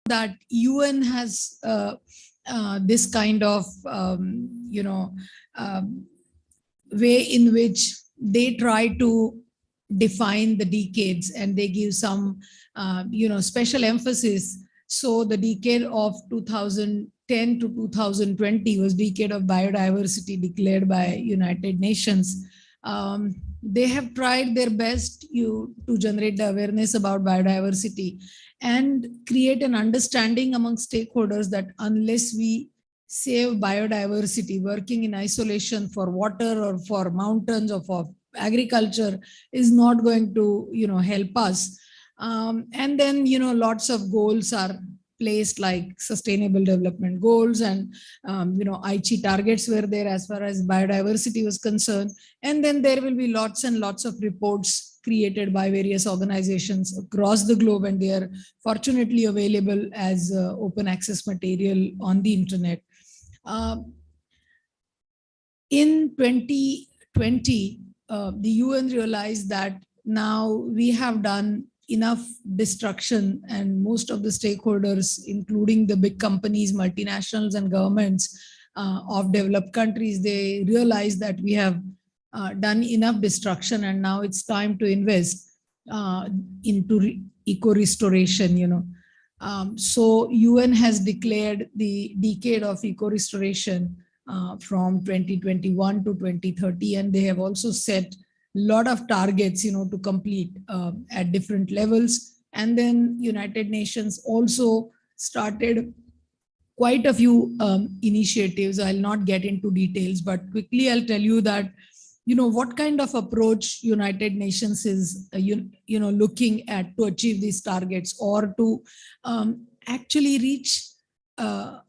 that UN has this kind of way in which they try to define the decades, and they give some special emphasis. So the decade of 2010 to 2020 was decade of biodiversity declared by United Nations. They have tried their best to generate the awareness about biodiversity and create an understanding among stakeholders that unless we save biodiversity, working in isolation for water or for mountains or for agriculture is not going to help us. And then lots of goals are placed, like sustainable development goals, and Aichi targets were there as far as biodiversity was concerned. And then there will be lots and lots of reports created by various organizations across the globe, and they are fortunately available as open access material on the internet. In 2020, the UN realized that now we have done enough destruction, and most of the stakeholders, including the big companies, multinationals and governments of developed countries, they realize that we have done enough destruction, and now it's time to invest into eco-restoration. So UN has declared the decade of eco-restoration from 2021 to 2030, and they have also set lot of targets to complete at different levels. And then United Nations also started quite a few initiatives. I'll not get into details, but quickly I'll tell you that what kind of approach United Nations is looking at to achieve these targets, or to actually reach a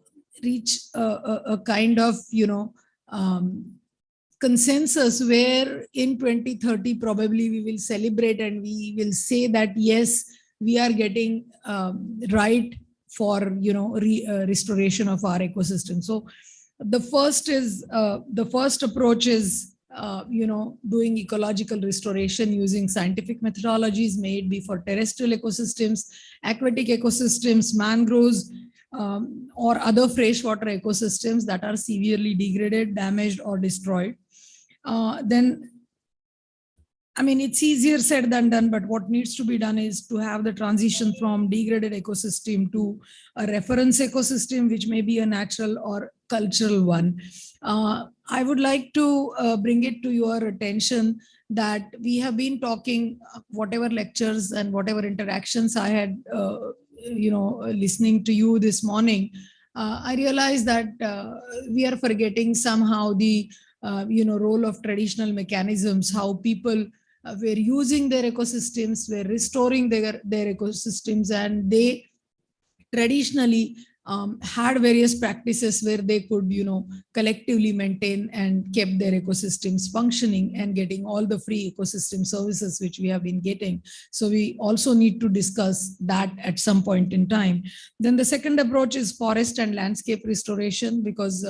kind of consensus where in 2030 probably we will celebrate and we will say that yes, we are getting right for restoration of our ecosystem. So the first approach is doing ecological restoration using scientific methodologies, may it be for terrestrial ecosystems, aquatic ecosystems, mangroves, or other freshwater ecosystems that are severely degraded, damaged, or destroyed. Then, I mean, it's easier said than done, but what needs to be done is to have the transition from degraded ecosystem to a reference ecosystem, which may be a natural or cultural one. I would like to bring it to your attention that we have been talking, whatever lectures and whatever interactions I had, listening to you this morning, I realized that we are forgetting somehow the role of traditional mechanisms, how people were using their ecosystems, were restoring their ecosystems, and they traditionally had various practices where they could, collectively maintain and kept their ecosystems functioning and getting all the free ecosystem services which we have been getting. So we also need to discuss that at some point in time. Then the second approach is forest and landscape restoration, because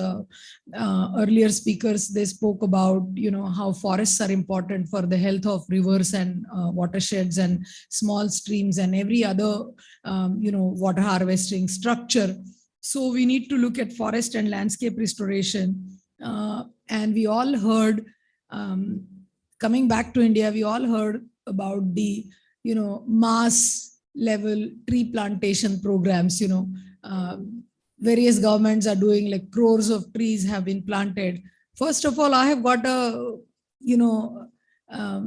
earlier speakers, they spoke about, how forests are important for the health of rivers and watersheds and small streams and every other, water harvesting structure. So we need to look at forest and landscape restoration. And we all heard, coming back to India, we all heard about the, mass level tree plantation programs. Various governments are doing, like crores of trees have been planted. First of all, I have got a,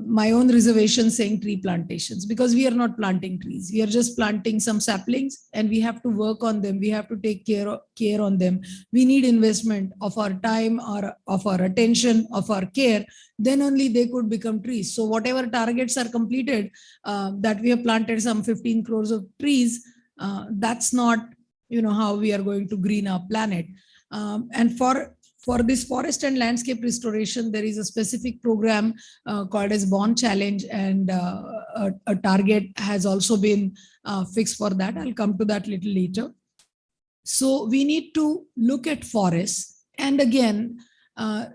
my own reservation saying tree plantations, because we are not planting trees. We are just planting some saplings, and we have to work on them. We have to take care on them. We need investment of our time, or of our attention, of our care. Then only they could become trees. So whatever targets are completed, that we have planted some 15 crores of trees, that's not, how we are going to green our planet. And for this forest and landscape restoration, there is a specific program called as Bond Challenge, and a target has also been fixed for that. I'll come to that a little later. So we need to look at forests. And again,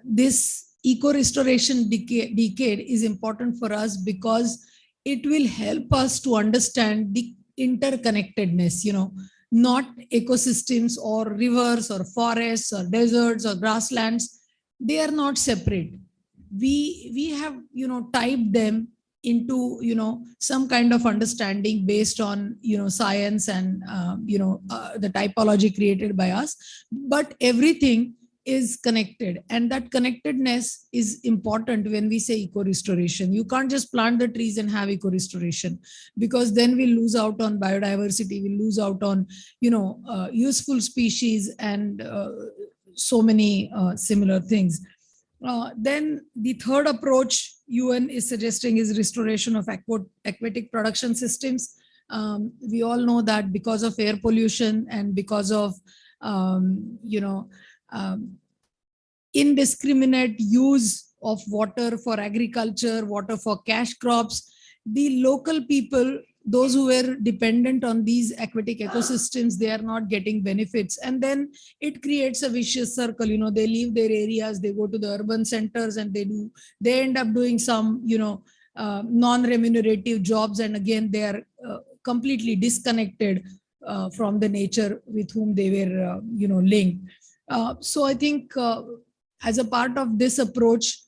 this eco-restoration decade is important for us because it will help us to understand the interconnectedness. not ecosystems or rivers or forests or deserts or grasslands. They are not separate. We have, typed them into, some kind of understanding based on, science and, the typology created by us. But everything is connected, and that connectedness is important when we say eco restoration. You can't just plant the trees and have eco restoration, because then we'll lose out on biodiversity, we'll lose out on, useful species, and so many similar things. Then the third approach UN is suggesting is restoration of aquatic production systems. We all know that because of air pollution and because of indiscriminate use of water for agriculture, water for cash crops, the local people, those who were dependent on these aquatic ecosystems, they are not getting benefits. And then it creates a vicious circle. They leave their areas, they go to the urban centers, and they end up doing some, non-remunerative jobs. And again, they are completely disconnected from the nature with whom they were, linked. So I think as a part of this approach,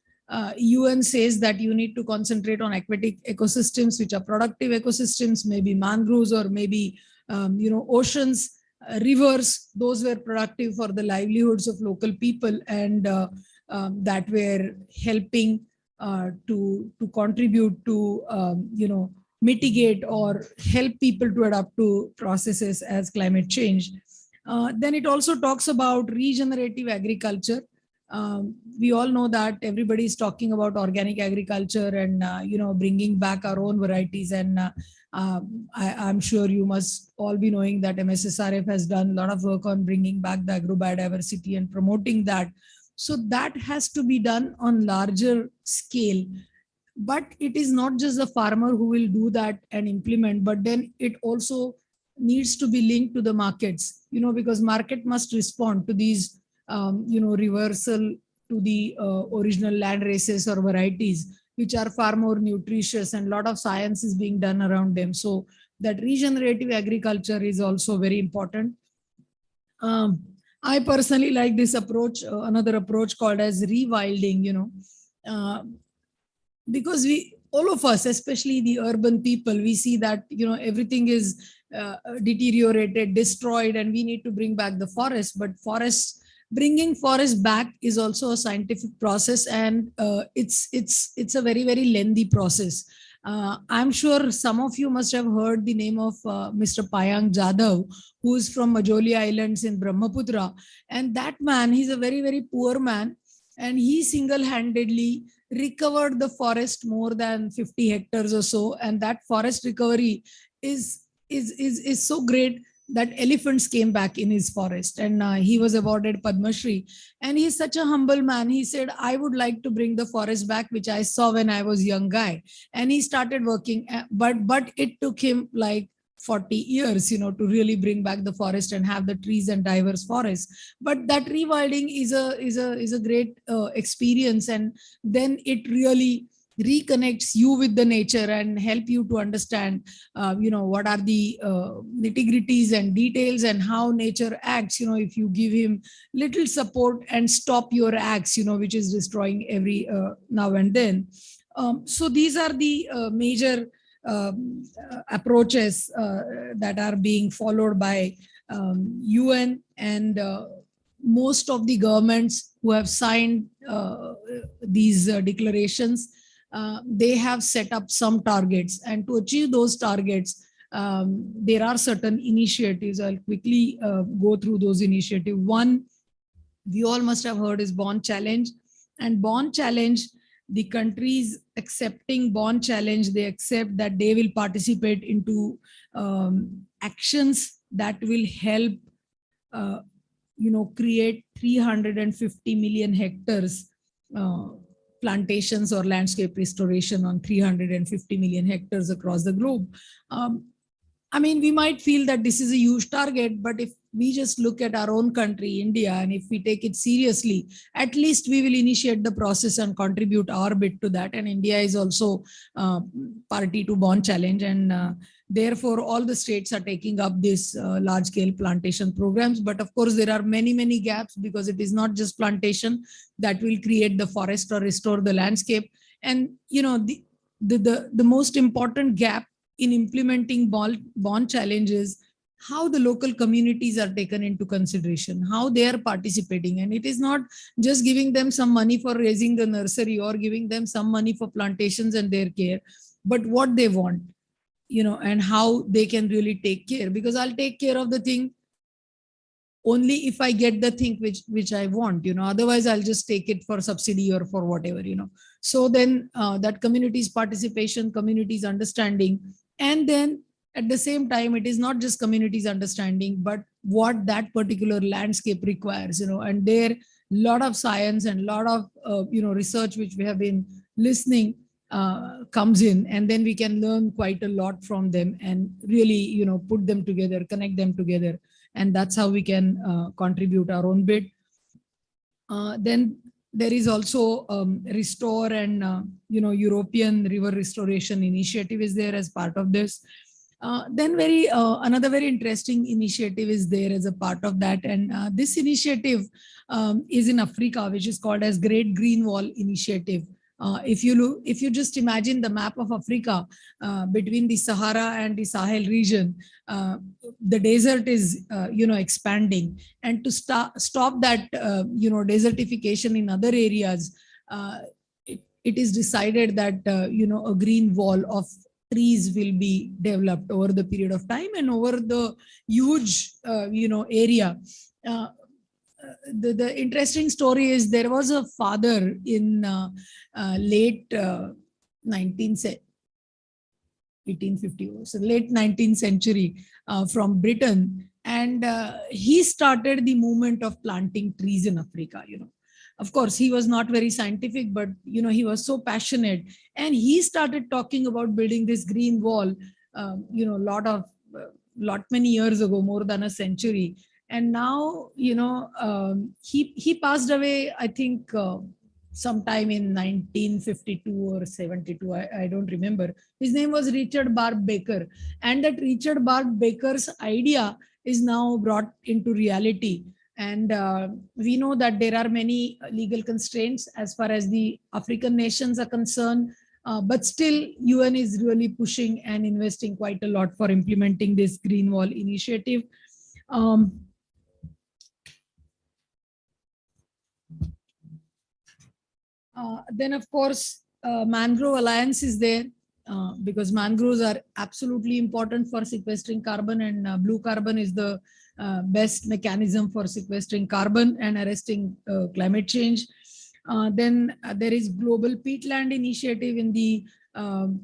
UN says that you need to concentrate on aquatic ecosystems, which are productive ecosystems, maybe mangroves or maybe, oceans, rivers. Those were productive for the livelihoods of local people, and that were helping to contribute to, mitigate or help people to adapt to processes as climate change. Then it also talks about regenerative agriculture. We all know that everybody is talking about organic agriculture and, bringing back our own varieties. And I'm sure you must all be knowing that MSSRF has done a lot of work on bringing back the agrobiodiversity and promoting that. So that has to be done on larger scale. But it is not just the farmer who will do that and implement, but then it also needs to be linked to the markets, because market must respond to these reversal to the original land races or varieties, which are far more nutritious, and a lot of science is being done around them. So that regenerative agriculture is also very important. I personally like this approach, another approach called as rewilding, because all of us, especially the urban people, we see that, everything is deteriorated, destroyed, and we need to bring back the forest. But bringing forest back is also a scientific process, and it's a very, very lengthy process. I'm sure some of you must have heard the name of Mr. Payang Jadhav, who is from Majoli Islands in Brahmaputra. And that man, he's a very, very poor man, and he single-handedly recovered the forest more than 50 hectares or so. And that forest recovery is so great that elephants came back in his forest, and he was awarded Padma Shri. And he's such a humble man. He said, I would like to bring the forest back, which I saw when I was a young guy. And he started working, but it took him like 40 years, to really bring back the forest and have the trees and diverse forests. But that rewilding is a great experience, and then it really reconnects you with the nature and help you to understand, what are the nitty-gritties and details and how nature acts, if you give him little support and stop your acts, which is destroying every now and then. So these are the major approaches that are being followed by UN, and most of the governments who have signed these declarations, they have set up some targets, and to achieve those targets, there are certain initiatives. I'll quickly go through those initiatives. One, we all must have heard, is Bond Challenge. And Bond Challenge, the countries accepting Bond Challenge, they accept that they will participate into actions that will help, create 350 million hectares plantations or landscape restoration on 350 million hectares across the globe. We might feel that this is a huge target, but if we just look at our own country, India, and if we take it seriously, at least we will initiate the process and contribute our bit to that. And India is also party to Bond Challenge. And Therefore, all the states are taking up this large scale plantation programs. But of course, there are many, many gaps, because it is not just plantation that will create the forest or restore the landscape. And, the most important gap in implementing bond challenges, how the local communities are taken into consideration, how they are participating. And it is not just giving them some money for raising the nursery or giving them some money for plantations and their care, but what they want, and how they can really take care. Because I'll take care of the thing only if I get the thing which I want, otherwise I'll just take it for subsidy or for whatever. So then that community's participation, community's understanding, and then at the same time, it is not just community's understanding, but what that particular landscape requires, and there lot of science and lot of research which we have been listening comes in, and then we can learn quite a lot from them and really put them together, connect them together, and that's how we can contribute our own bit. Then there is also Restore and European River Restoration Initiative is there as part of this. Then another very interesting initiative is there as a part of that, and this initiative is in Africa, which is called as Great Green Wall Initiative. If you just imagine the map of Africa, between the Sahara and the Sahel region, the desert is expanding, and to stop that desertification in other areas, it is decided that a green wall of trees will be developed over the period of time and over the huge area. The interesting story is there was a father in late 1850, so late 19th century, from Britain, and he started the movement of planting trees in Africa. Of course, he was not very scientific, but he was so passionate, and he started talking about building this green wall many years ago, more than a century. And now he passed away, I think sometime in 1952 or 72, I don't remember. His name was Richard Barb Baker, and that Richard Barb Baker's idea is now brought into reality. And we know that there are many legal constraints as far as the African nations are concerned, but still UN is really pushing and investing quite a lot for implementing this Green Wall initiative. Then of course, Mangrove Alliance is there, because mangroves are absolutely important for sequestering carbon, and blue carbon is the best mechanism for sequestering carbon and arresting climate change. Then there is Global Peatland Initiative in the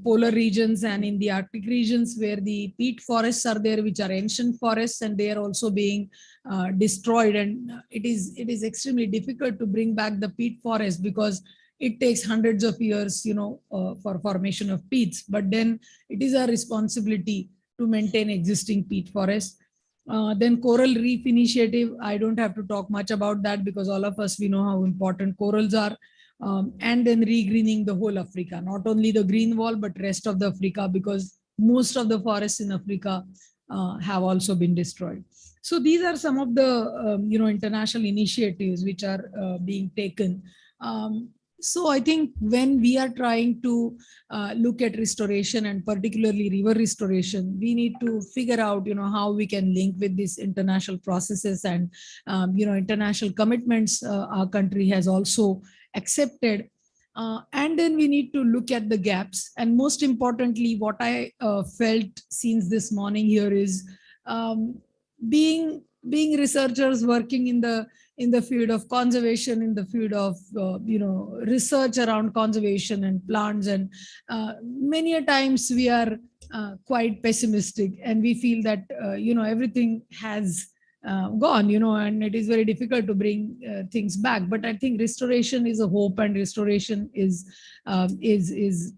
polar regions and in the Arctic regions, where the peat forests are there, which are ancient forests, and they are also being destroyed. And it is extremely difficult to bring back the peat forest, because it takes hundreds of years, for formation of peats. But then it is our responsibility to maintain existing peat forests. Then Coral Reef Initiative, I don't have to talk much about that, because all of us, we know how important corals are. And then regreening the whole Africa, not only the green wall, but rest of the Africa, because most of the forests in Africa have also been destroyed. So these are some of the international initiatives which are being taken. So I think when we are trying to look at restoration, and particularly river restoration, we need to figure out, how we can link with these international processes and, international commitments our country has also accepted. And then we need to look at the gaps. And most importantly, what I felt since this morning here is being researchers working in the field of conservation, in the field of research around conservation and plants, and many a times we are quite pessimistic, and we feel that everything has gone, and it is very difficult to bring things back. But I think restoration is a hope, and restoration is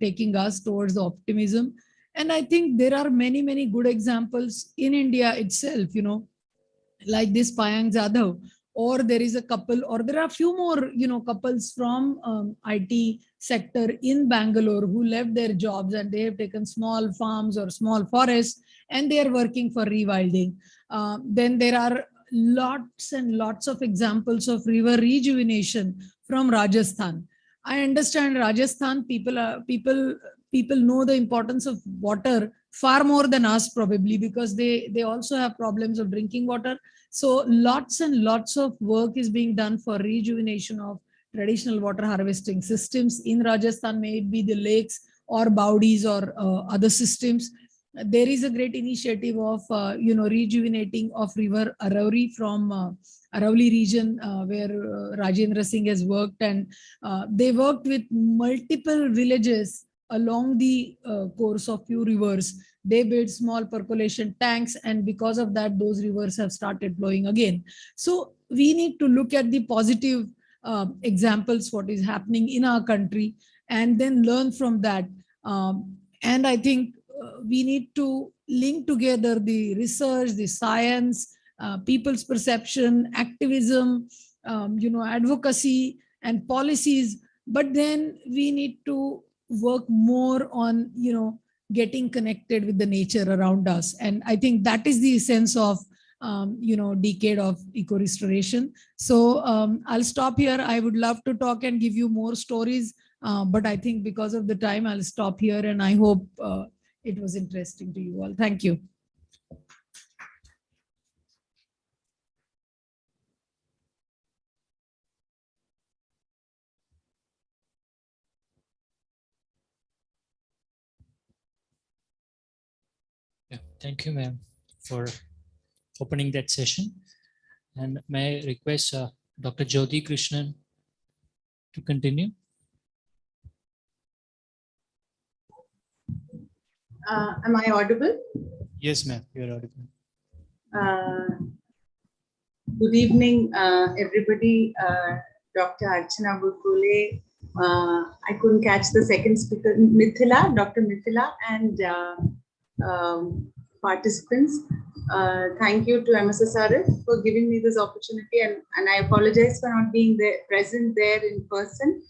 taking us towards optimism. And I think there are many good examples in India itself, like this Payang Jadhav. or there is a couple, or there are a few more, couples from IT sector in Bangalore who left their jobs and they have taken small farms or small forests and they are working for rewilding. Then there are lots and lots of examples of river rejuvenation from Rajasthan. I understand Rajasthan people know the importance of water far more than us, probably because they also have problems of drinking water. So lots and lots of work is being done for rejuvenation of traditional water harvesting systems in Rajasthan, may it be the lakes or Baudis or other systems. There is a great initiative of rejuvenating of river Arauri from Arauli region, where Rajendra Singh has worked, and they worked with multiple villages along the course of few rivers. They built small percolation tanks, and because of that, those rivers have started flowing again. So we need to look at the positive examples, what is happening in our country, and then learn from that. And I think we need to link together the research, the science, people's perception, activism, advocacy and policies. But then we need to work more on, getting connected with the nature around us. And I think that is the essence of, decade of eco restoration. So I'll stop here. I would love to talk and give you more stories, but I think because of the time, I'll stop here, and I hope it was interesting to you all. Thank you. Yeah, thank you, ma'am, for opening that session. And may I request Dr. Jyothi Krishnan to continue? Am I audible? Yes, ma'am, you're audible. Good evening, everybody. Dr. Archana Godbole. I couldn't catch the second speaker, Midhila, Dr. Midhila, and participants. Thank you to MSSRF for giving me this opportunity, and I apologize for not being present there in person,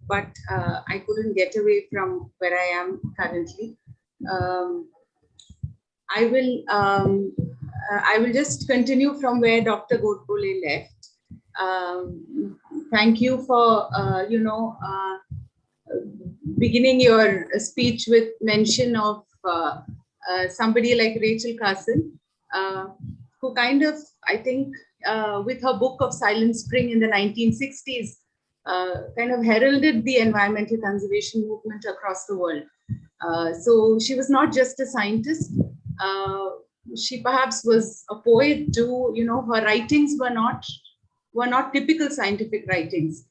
but I couldn't get away from where I am currently. I will just continue from where Dr. Godbole left. Thank you for beginning your speech with mention of somebody like Rachel Carson, who kind of, I think, with her book of Silent Spring in the 1960s, kind of heralded the environmental conservation movement across the world. So she was not just a scientist. She perhaps was a poet too. Her writings were not typical scientific writings.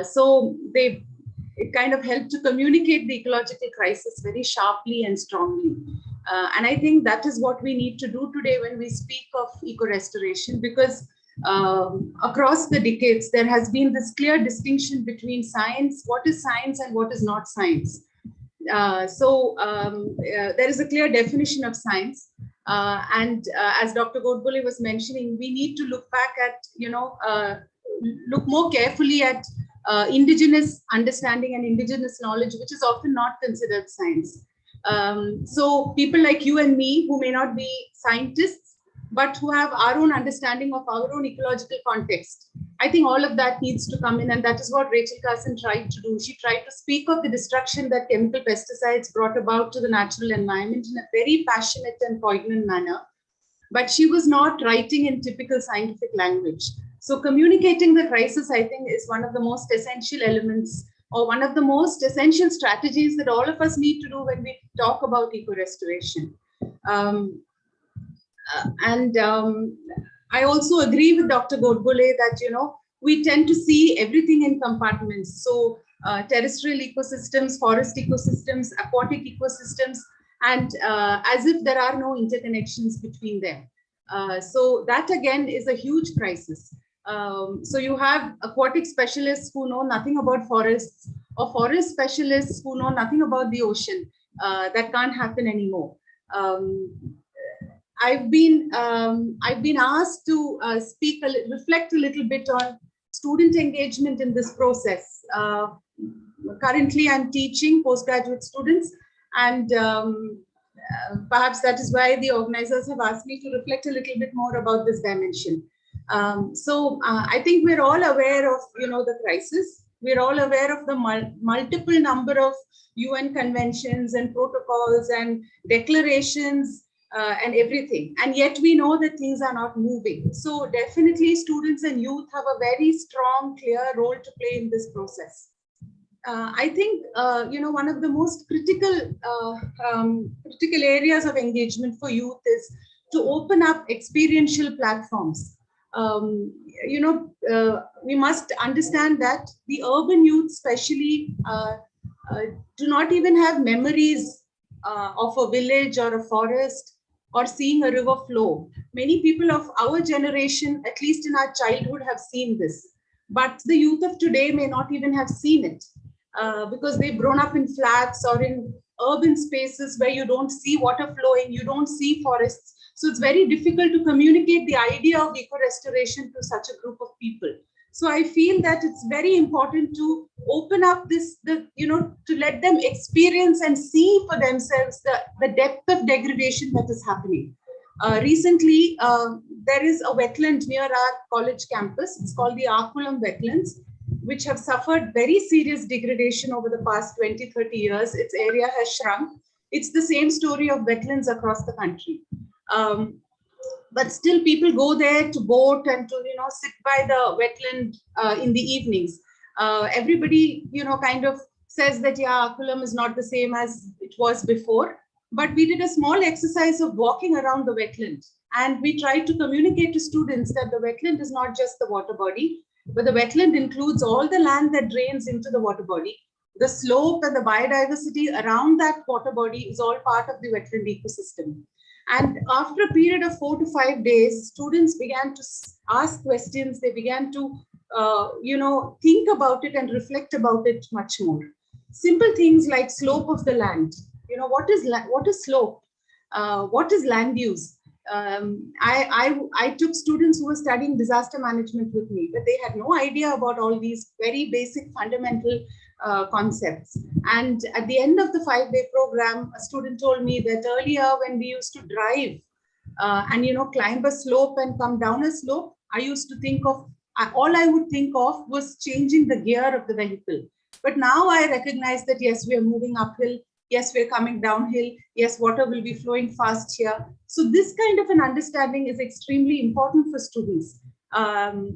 So it kind of helped to communicate the ecological crisis very sharply and strongly. And I think that is what we need to do today when we speak of eco-restoration, because across the decades, there has been this clear distinction between science, what is science and what is not science. So there is a clear definition of science. And as Dr. Godbole was mentioning, we need to look back at, look more carefully at indigenous understanding and indigenous knowledge, which is often not considered science. So people like you and me, who may not be scientists, but who have our own understanding of our own ecological context, I think all of that needs to come in, and that is what Rachel Carson tried to do. She tried to speak of the destruction that chemical pesticides brought about to the natural environment in a very passionate and poignant manner, but she was not writing in typical scientific language. So communicating the crisis, I think, is one of the most essential elements, or one of the most essential strategies that all of us need to do when we talk about eco-restoration. I also agree with Dr. Godbole that, we tend to see everything in compartments. So terrestrial ecosystems, forest ecosystems, aquatic ecosystems, and as if there are no interconnections between them. So that again is a huge crisis. So you have aquatic specialists who know nothing about forests, or forest specialists who know nothing about the ocean. That can't happen anymore. I've been asked to reflect a little bit on student engagement in this process. Currently, I'm teaching postgraduate students, and perhaps that is why the organizers have asked me to reflect a little bit more about this dimension. I think we're all aware of, the crisis. We're all aware of the multiple number of UN conventions and protocols and declarations and everything. And yet we know that things are not moving. So definitely students and youth have a very strong, clear role to play in this process. I think, one of the most critical areas of engagement for youth is to open up experiential platforms. We must understand that the urban youth especially do not even have memories of a village or a forest or seeing a river flow. Many people of our generation, at least in our childhood, have seen this. But the youth of today may not even have seen it because they've grown up in flats or in urban spaces where you don't see water flowing, you don't see forests. So it's very difficult to communicate the idea of eco-restoration to such a group of people. So I feel that it's very important to open up to let them experience and see for themselves the depth of degradation that is happening. Recently, there is a wetland near our college campus. It's called the Archana wetlands, which have suffered very serious degradation over the past 20, 30 years. Its area has shrunk. It's the same story of wetlands across the country. But still people go there to boat and to, sit by the wetland in the evenings. Everybody, kind of says that, yeah, Akulam is not the same as it was before. But we did a small exercise of walking around the wetland. And we tried to communicate to students that the wetland is not just the water body, but the wetland includes all the land that drains into the water body. The slope and the biodiversity around that water body is all part of the wetland ecosystem. And after a period of 4 to 5 days, students began to ask questions. They began to, think about it and reflect about it much more. Simple things like slope of the land. What is slope? What is land use? I took students who were studying disaster management with me, but they had no idea about all these very basic fundamental concepts. And at the end of the 5-day program, a student told me that earlier when we used to drive and climb a slope and come down a slope, I used to think of, all I would think of was changing the gear of the vehicle. But now I recognize that yes, we are moving uphill. Yes, we're coming downhill. Yes, water will be flowing fast here. So this kind of an understanding is extremely important for students.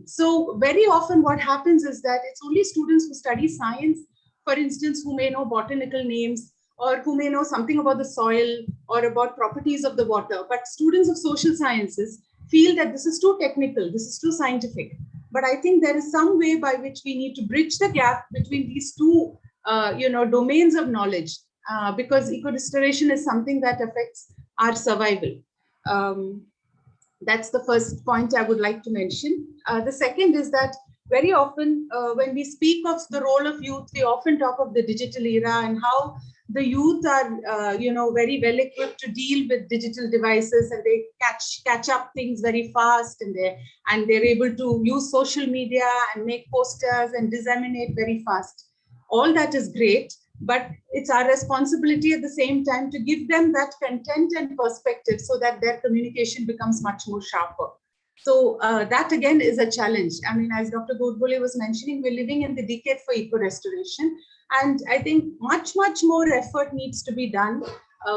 So very often what happens is that it's only students who study science, for instance, who may know botanical names or who may know something about the soil or about properties of the water. But students of social sciences feel that this is too technical, this is too scientific. But I think there is some way by which we need to bridge the gap between these two domains of knowledge. Because eco-restoration is something that affects our survival. That's the first point I would like to mention. The second is that very often when we speak of the role of youth, we often talk of the digital era and how the youth are, very well equipped to deal with digital devices, and they catch up things very fast, and they're able to use social media and make posters and disseminate very fast. All that is great. But it's our responsibility at the same time to give them that content and perspective so that their communication becomes much more sharper. So that again is a challenge. I mean, as Dr. Godbole was mentioning, we're living in the decade for eco-restoration. And I think much, much more effort needs to be done.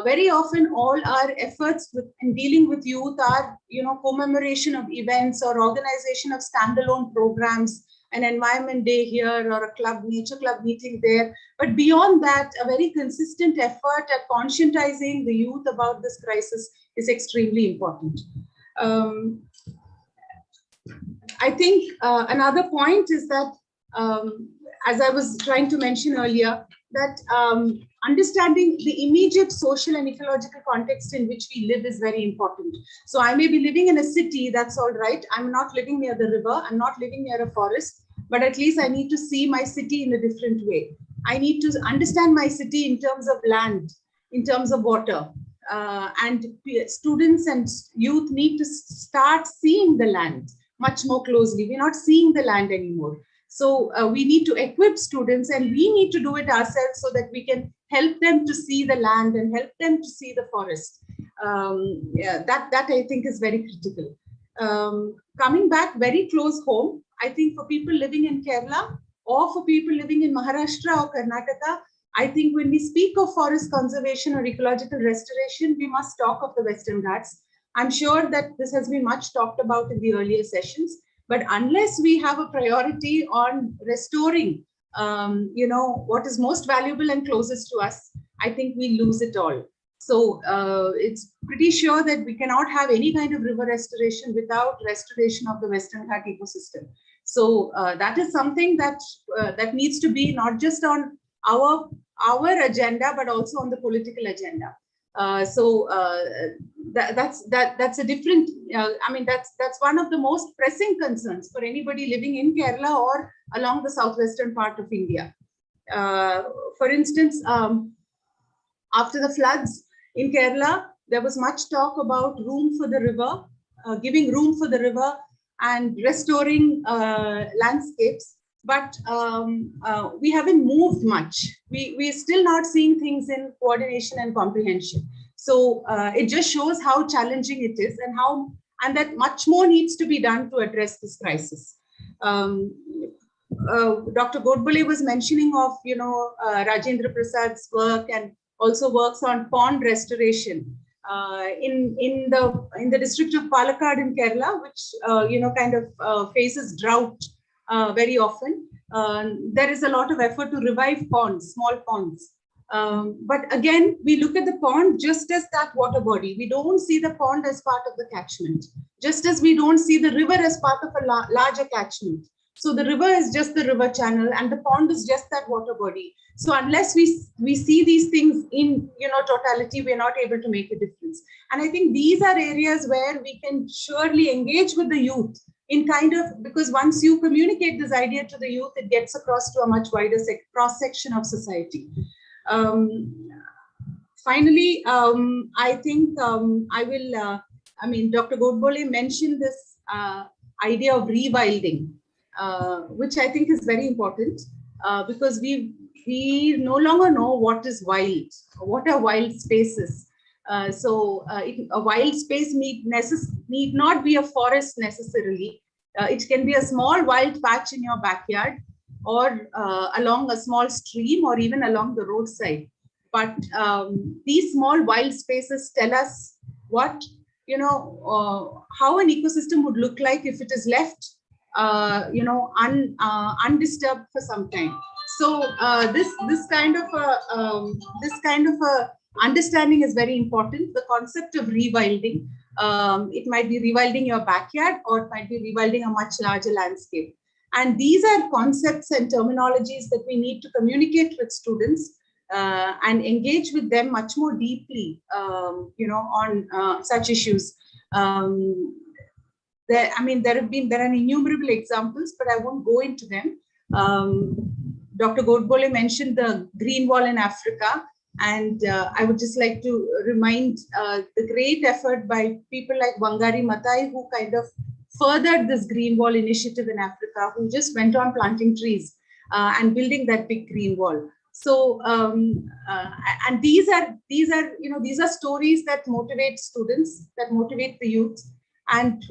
Very often all our efforts in dealing with youth are, commemoration of events or organization of standalone programs, an environment day here or a nature club meeting there. But beyond that, a very consistent effort at conscientizing the youth about this crisis is extremely important. I think another point is that, as I was trying to mention earlier, that understanding the immediate social and ecological context in which we live is very important. So I may be living in a city, that's all right. I'm not living near the river, I'm not living near a forest, but at least I need to see my city in a different way. I need to understand my city in terms of land, in terms of water. students and youth need to start seeing the land much more closely. We're not seeing the land anymore. So we need to equip students, and we need to do it ourselves so that we can help them to see the land and help them to see the forest. That I think is very critical. Coming back very close home, I think for people living in Kerala or for people living in Maharashtra or Karnataka, I think when we speak of forest conservation or ecological restoration, we must talk of the Western Ghats. I'm sure that this has been much talked about in the earlier sessions, but unless we have a priority on restoring, what is most valuable and closest to us, I think we lose it all. So it's pretty sure that we cannot have any kind of river restoration without restoration of the Western Ghat ecosystem. So that is something that that needs to be not just on our agenda, but also on the political agenda. That's a different. I mean, that's one of the most pressing concerns for anybody living in Kerala or along the southwestern part of India. For instance, after the floods in Kerala, there was much talk about room for the river, giving room for the river and restoring landscapes. But we haven't moved much. We're still not seeing things in coordination and comprehension. So it just shows how challenging it is, and that much more needs to be done to address this crisis. Dr. Godbole was mentioning of Rajendra Prasad's work, and also works on pond restoration in the district of Palakkad in Kerala, which kind of faces drought very often. There is a lot of effort to revive ponds, small ponds. But again, we look at the pond just as that water body. We don't see the pond as part of the catchment, just as we don't see the river as part of a larger catchment. So the river is just the river channel, and the pond is just that water body. So unless we see these things in totality, we're not able to make a difference. And I think these are areas where we can surely engage with the youth in because once you communicate this idea to the youth, it gets across to a much wider cross section of society. Finally, I think Dr. Godbole mentioned this idea of rewilding, which I think is very important because we no longer know what is wild, what are wild spaces. A wild space need not be a forest necessarily. It can be a small wild patch in your backyard, or along a small stream, or even along the roadside. But these small wild spaces tell us what, how an ecosystem would look like if it is left undisturbed for some time. So this kind of a understanding is very important. The concept of rewilding. It might be rewilding your backyard, or it might be rewilding a much larger landscape. And these are concepts and terminologies that we need to communicate with students and engage with them much more deeply, on such issues. There are innumerable examples, but I won't go into them. Dr. Godbole mentioned the green wall in Africa, and I would just like to remind the great effort by people like Wangari Maathai, who kind of furthered this green wall initiative in Africa, who just went on planting trees and building that big green wall. So, and these are stories that motivate students, that motivate the youth. And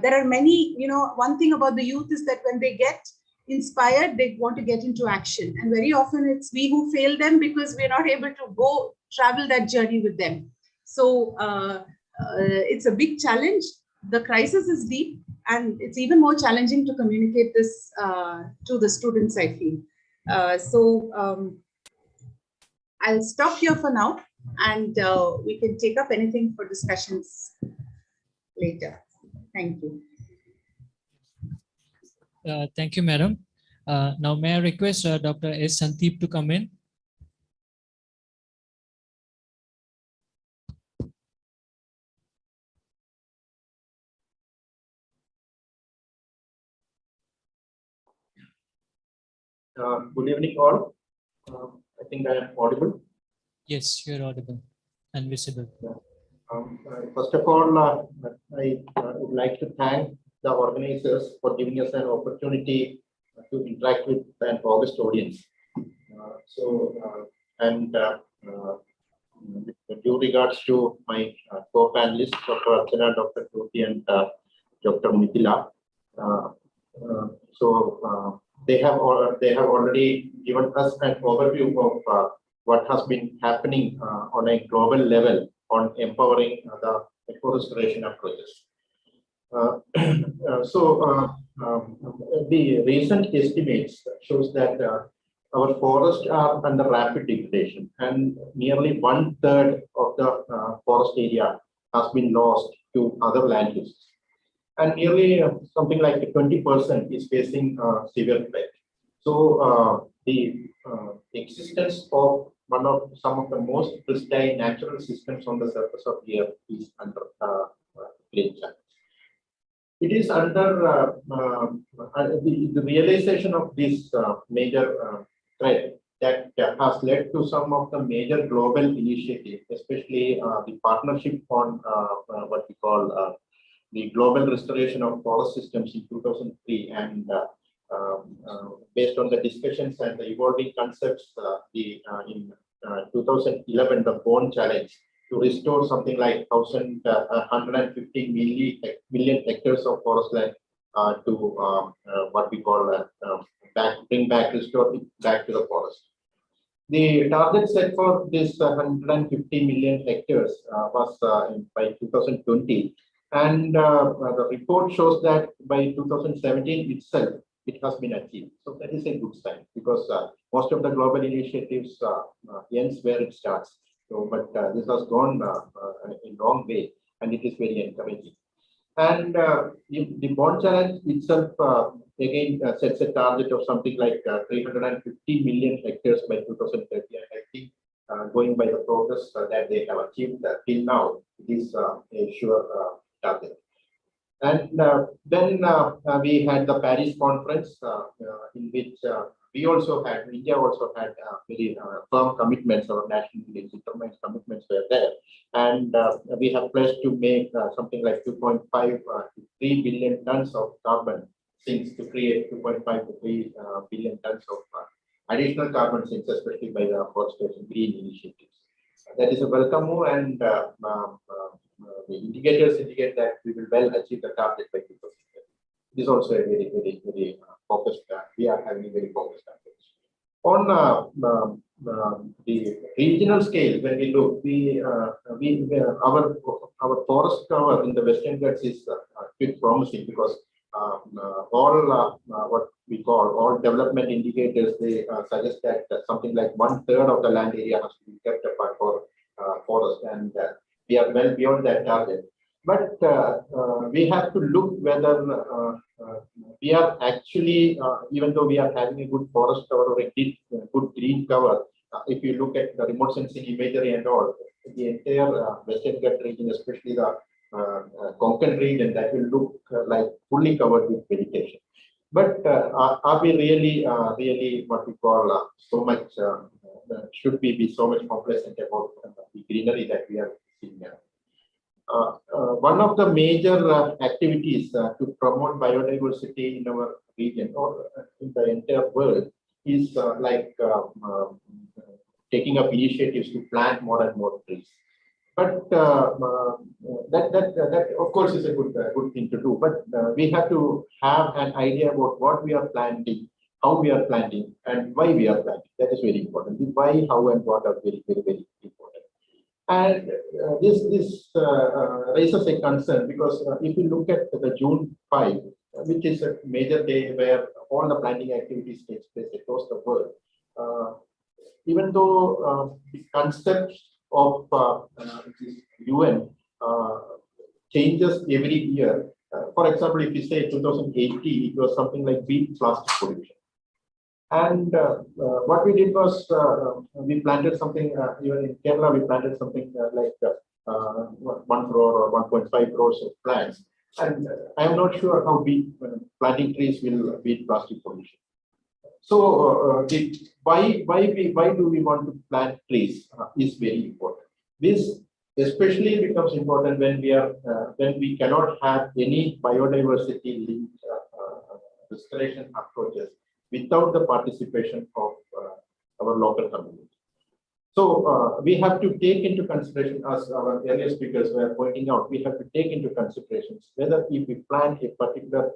there are many, one thing about the youth is that when they get inspired, they want to get into action. And very often it's we who fail them because we're not able to go travel that journey with them. So it's a big challenge. The crisis is deep, and it's even more challenging to communicate this to the students, I feel. I'll stop here for now, and we can take up anything for discussions later. Thank you. Thank you, madam. Now, may I request Dr. S. Sandeep to come in? Good evening, all. I think I am audible. Yes, you're audible. and visible. First of all, I would like to thank the organizers for giving us an opportunity to interact with an august audience. With due regards to my co-panelists, Dr. Archana, Dr. Jyothi, and Dr. Midhila. They have already given us an overview of what has been happening on a global level on empowering the eco-restoration approaches. The recent estimates shows that our forests are under rapid degradation, and nearly 1/3 of the forest area has been lost to other land uses. And nearly something like 20% is facing severe threat. So the existence of some of the most pristine natural systems on the surface of the earth is under great challenge. It is under the realization of this major threat that has led to some of the major global initiatives, especially the partnership on what we call the global restoration of forest systems in 2003, and based on the discussions and the evolving concepts, in 2011, the Bone Challenge to restore something like 1,150 million hectares of forest land to what we call restore it back to the forest. The target set for this 150 million hectares was by 2020, and the report shows that by 2017 itself, it has been achieved. So that is a good sign, because most of the global initiatives ends where it starts. So, but this has gone a long way, and it is very encouraging. And the Bond Challenge itself again sets a target of something like 350 million hectares by 2030. And I think going by the progress that they have achieved till now, it is a sure target. And then we had the Paris conference, in which India also had very firm commitments. Our nationally determined commitments were there, and we have pledged to make something like 2.5 to 3 billion tons of carbon sinks, to create 2.5 to 3 billion tons of additional carbon sinks, especially by the forestation green initiatives. That is a welcome move, and the indicators indicate that we will well achieve the target by 2030. It is also a very, very, very focused. We are having a very focused approach. On the regional scale, when we look, our forest cover in the Western Ghats is quite promising, because all what we call all development indicators, they suggest that something like 1/3 of the land area has to be kept apart for forest, and we are well beyond that target. But we have to look whether we are actually, even though we are having a good forest cover or a good green cover, if you look at the remote sensing imagery and all, the entire Western Ghats region, especially the Konkan region, that will look like fully covered with vegetation. But are we really what we call so much, should we be so much complacent about the greenery that we are seeing now? One of the major activities to promote biodiversity in our region or in the entire world is taking up initiatives to plant more and more trees. But that of course is a good thing to do. But we have to have an idea about what we are planting, how we are planting, and why we are planting. That is very important. The why, how, and what are very, very, very important. And this raises a concern, because if you look at the June 5, which is a major day where all the planting activities takes place across the world, even though the concepts of this UN changes every year. For example, if you say 2018, it was something like beat plastic pollution. And what we did was we planted something, even in Kerala, we planted something like 1 crore or 1.5 crores of plants. And I am not sure how planting trees will beat plastic pollution. So why do we want to plant trees is very important. This especially becomes important when we cannot have any biodiversity linked restoration approaches without the participation of our local community. So we have to take into consideration, as our earlier speakers were pointing out, we have to take into considerations whether if we plant a particular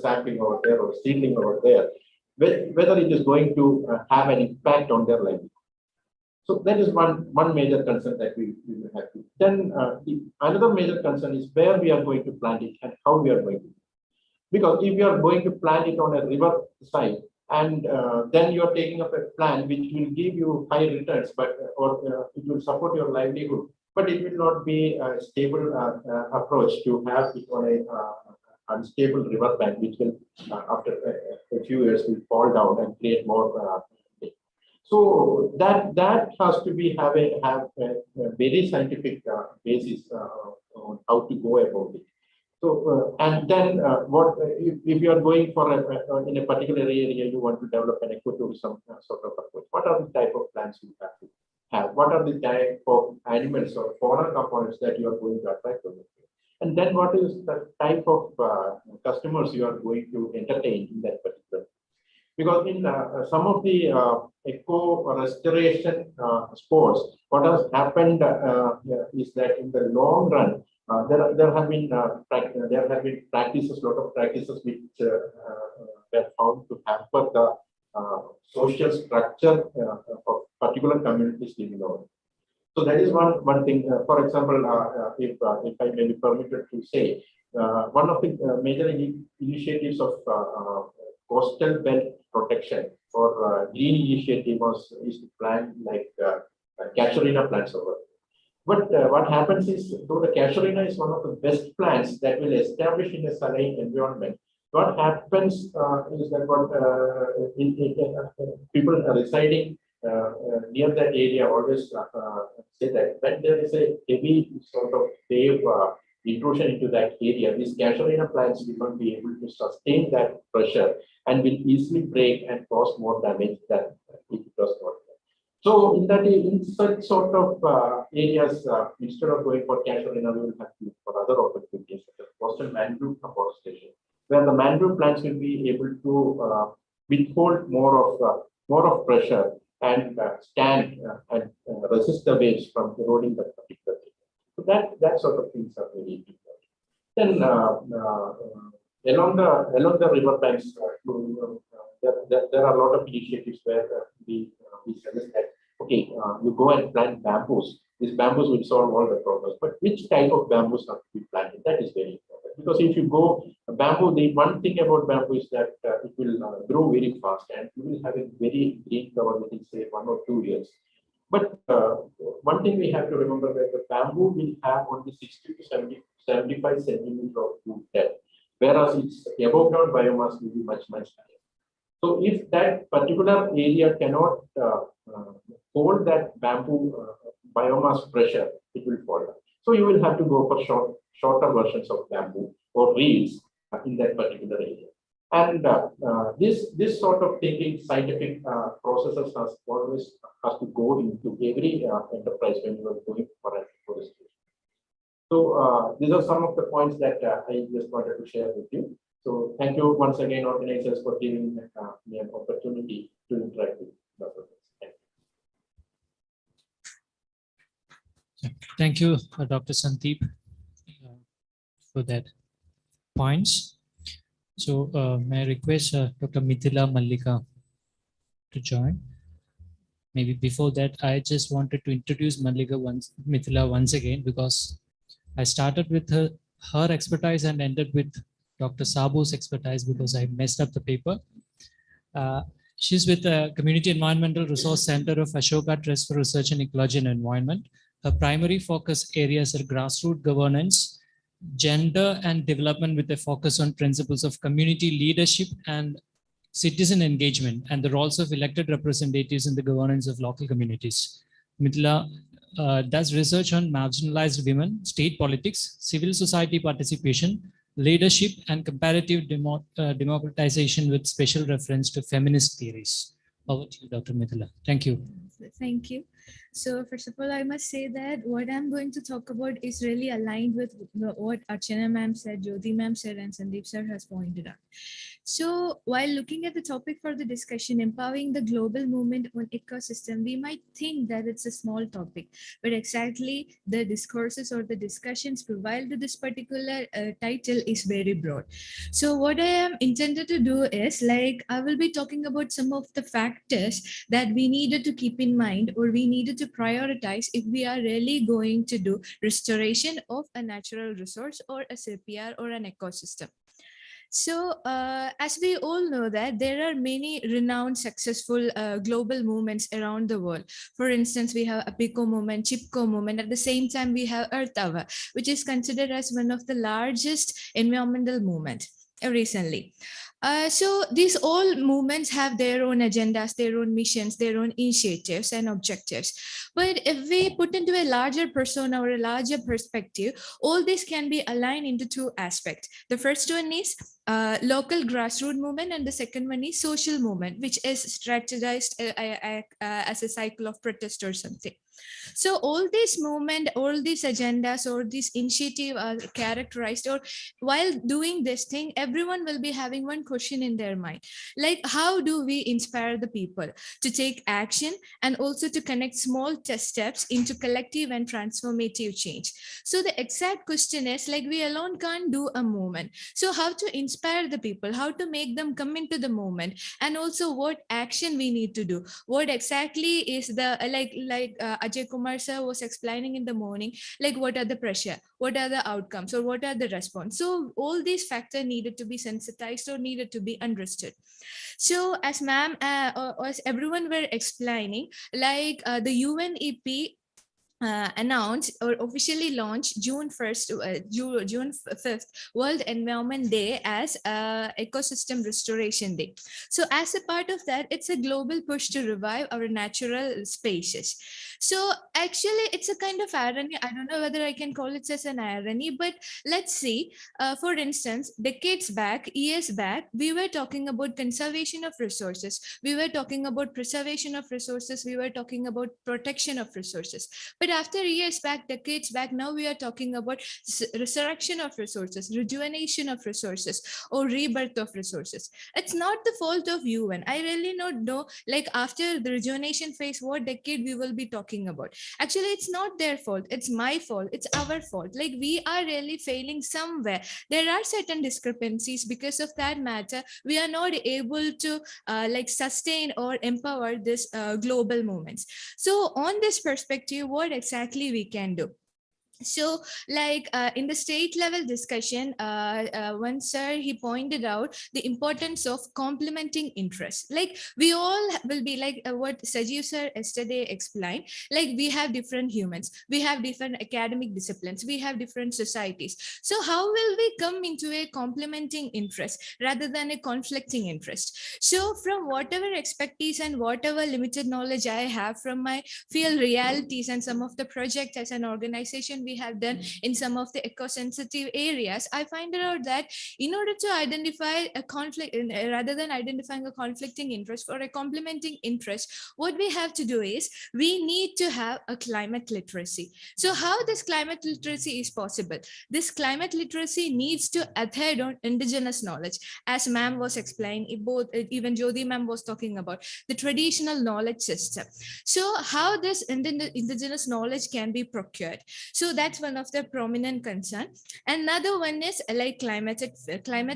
sapling over there or seedling over there, whether it is going to have an impact on their livelihood. So that is one major concern that we will have to. Then another major concern is where we are going to plant it and how we are going to. Because if you are going to plant it on a river side, and then you are taking up a plan which will give you high returns, but it will support your livelihood, but it will not be a stable approach to have it on a unstable river bank, which will after a few years will fall down and create more. So that has to be have a very scientific basis on how to go about it. So and then if you are going for in a particular area, you want to develop an ecotourism sort of approach. What are the type of plants you have to have? What are the type of animals or fauna components that you are going to attract to? And then what is the type of customers you are going to entertain in that particular? Because in some of the eco restoration sports, what has happened is that in the long run, there have been practices, lot of practices which were found to hamper the social structure of particular communities living over. So that is one thing. For example, if I may be permitted to say, one of the major initiatives of coastal belt protection or green initiative is to plant like casuarina plants over. But what happens is, though the casuarina is one of the best plants that will establish in a saline environment, what happens is that people residing near that area always say that when there is a heavy sort of wave intrusion into that area, these casuarina plants will not be able to sustain that pressure and will easily break and cause more damage than if it does not. So in such sort of areas, instead of going for casuarina, we will have to look for other opportunities such as coastal mangrove afforestation, where the mangrove plants will be able to withhold more of pressure and stand and resist the waves from eroding that particular area. So that sort of things are very important. Then along the river banks, there are a lot of initiatives where we suggest that okay, you go and plant bamboos. These bamboos will solve all the problems. But which type of bamboos have to be planted? That is very important. Because if you go bamboo, the one thing about bamboo is that it will grow very fast and you will have a very green cover within say 1 or 2 years. But one thing we have to remember that the bamboo will have only 60 to 75 centimeters of root depth, whereas its above ground biomass will be much higher. So if that particular area cannot hold that bamboo biomass pressure, it will fall down. So you will have to go for shorter versions of bamboo or reeds in that particular area. And this sort of thinking, scientific processes has to go into every enterprise when you are going for afforestation. So these are some of the points that I just wanted to share with you. So thank you once again, organizers, for giving me an opportunity to interact with Dr. Thank you, Dr. Sandeep, for that points. So may I request Dr. Midhila Mallika to join? Maybe before that, I just wanted to introduce Midhila once again, because I started with her expertise and ended with Dr. Sabu's expertise because I messed up the paper. She's with the Community Environmental Resource Center of Ashoka Trust for Research in Ecology and Environment. Her primary focus areas are grassroots governance, gender and development with a focus on principles of community leadership and citizen engagement, and the roles of elected representatives in the governance of local communities. Midhila does research on marginalized women, state politics, civil society participation, leadership, and comparative democratization with special reference to feminist theories. Over to you, Dr. Midhila. Thank you. Thank you. So first of all, I must say that what I'm going to talk about is really aligned with what Archana ma'am said, Jyothi ma'am said, and Sandeep sir has pointed out. So while looking at the topic for the discussion, empowering the global movement on ecosystem, we might think that it's a small topic, but exactly the discourses or the discussions provided to this particular title is very broad. So what I am intended to do is like, I will be talking about some of the factors that we needed to keep in mind or we needed to prioritize if we are really going to do restoration of a natural resource or a CPR or an ecosystem. So, as we all know that there are many renowned, successful global movements around the world. For instance, we have Apico movement, Chipko movement. At the same time, we have Earth Hour, which is considered as one of the largest environmental movements recently. So these all movements have their own agendas, their own missions, their own initiatives and objectives. But if we put into a larger persona or a larger perspective, all this can be aligned into two aspects. The first one is local grassroots movement, and the second one is social movement, which is strategized as a cycle of protest or something. So all these movement, all these agendas or this initiative are characterized, or while doing this thing, everyone will be having one question in their mind, like how do we inspire the people to take action and also to connect small test steps into collective and transformative change. So the exact question is like, we alone can't do a movement. So how to inspire the people, how to make them come into the movement, and also what action we need to do, what exactly is the Ajay Kumar sir was explaining in the morning, like what are the pressure, what are the outcomes, or what are the response. So all these factors needed to be sensitized or needed to be understood. So as ma'am or as everyone were explaining, like the UNEP announced or officially launched June 1st, June 5th, World Environment Day as Ecosystem Restoration Day. So as a part of that, it's a global push to revive our natural spaces. So actually, it's a kind of irony. I don't know whether I can call it as an irony, but let's see. For instance, decades back, years back, we were talking about conservation of resources. We were talking about preservation of resources. We were talking about protection of resources. But after years back, decades back, now we are talking about resurrection of resources, rejuvenation of resources, or rebirth of resources. It's not the fault of UN. I really not know, like after the rejuvenation phase, what decade we will be talking about. Actually, it's not their fault. It's my fault. It's our fault. Like we are really failing somewhere. There are certain discrepancies. Because of that matter, we are not able to like sustain or empower this global movements. So on this perspective, what exactly we can do? So like in the state level discussion, one sir, he pointed out the importance of complementing interests. Like we all will be like what Sajeev sir yesterday explained, like we have different humans, we have different academic disciplines, we have different societies. So how will we come into a complementing interest rather than a conflicting interest? So from whatever expertise and whatever limited knowledge I have from my field realities and some of the projects as an organization we have done in some of the eco-sensitive areas, I find out that in order to identify a conflict, rather than identifying a conflicting interest or a complementing interest, what we have to do is we need to have a climate literacy. So how this climate literacy is possible? This climate literacy needs to adhere on indigenous knowledge, as ma'am was explaining, both even Jyothi ma'am was talking about the traditional knowledge system. So how this indigenous knowledge can be procured? So that's one of the prominent concern. Another one is like climate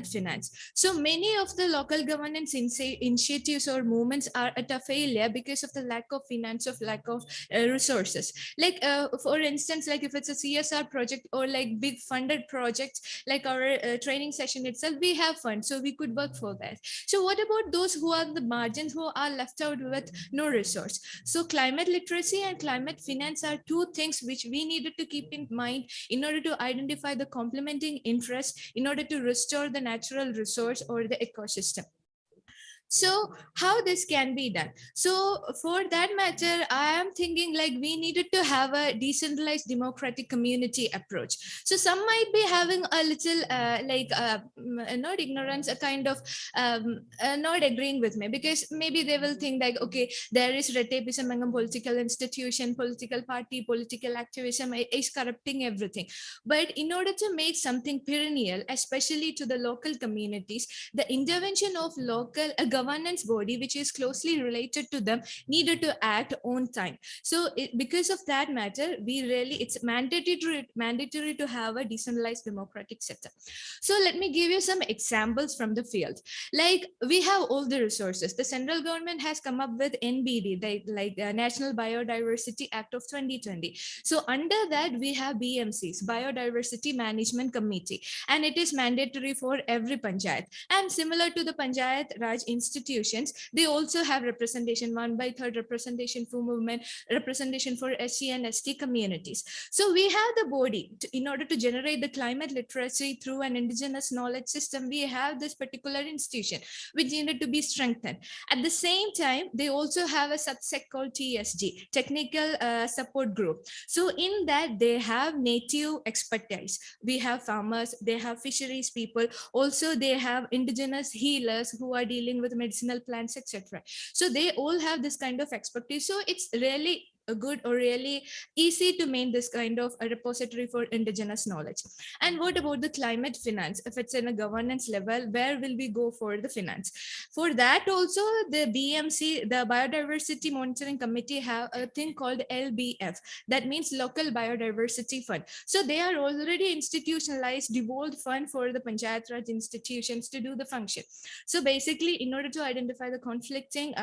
finance. So many of the local governance initiatives or movements are at a failure because of the lack of finance, of lack of resources. Like for instance, like if it's a CSR project or like big funded projects, like our training session itself, we have funds, so we could work for that. So what about those who are the margins, who are left out with no resource? So climate literacy and climate finance are two things which we needed to keep in mind in order to identify the complementing interest, in order to restore the natural resource or the ecosystem. So how this can be done? So for that matter, I am thinking like we needed to have a decentralized democratic community approach. So some might be having a little not ignorance, a kind of not agreeing with me, because maybe they will think like, okay, there is red tapeism among political institution, political party, political activism is corrupting everything. But in order to make something perennial, especially to the local communities, the intervention of local governance body, which is closely related to them, needed to act on time. So because of that matter, it's mandatory to have a decentralized democratic setup. So let me give you some examples from the field. Like we have all the resources. The central government has come up with NBD, National Biodiversity Act of 2020. So under that we have BMCs, Biodiversity Management Committee, and it is mandatory for every panchayat. And similar to the Panchayat Raj institutions, they also have representation, 1/3 representation for movement, representation for SC and ST communities. So we have the body in order to generate the climate literacy through an indigenous knowledge system. We have this particular institution which needed to be strengthened. At the same time, they also have a subset called TSG, Technical Support Group. So in that they have native expertise. We have farmers, they have fisheries people, also they have indigenous healers who are dealing with medicinal plants, etc. So they all have this kind of expertise. So it's really good or really easy to make this kind of a repository for indigenous knowledge. And what about the climate finance? If it's in a governance level, where will we go for the finance? For that also, the BMC, the Biodiversity Monitoring Committee, have a thing called LBF, that means Local Biodiversity Fund. So they are already institutionalized, devolved fund for the Panchayat Raj institutions to do the function. So basically, in order to identify the complementing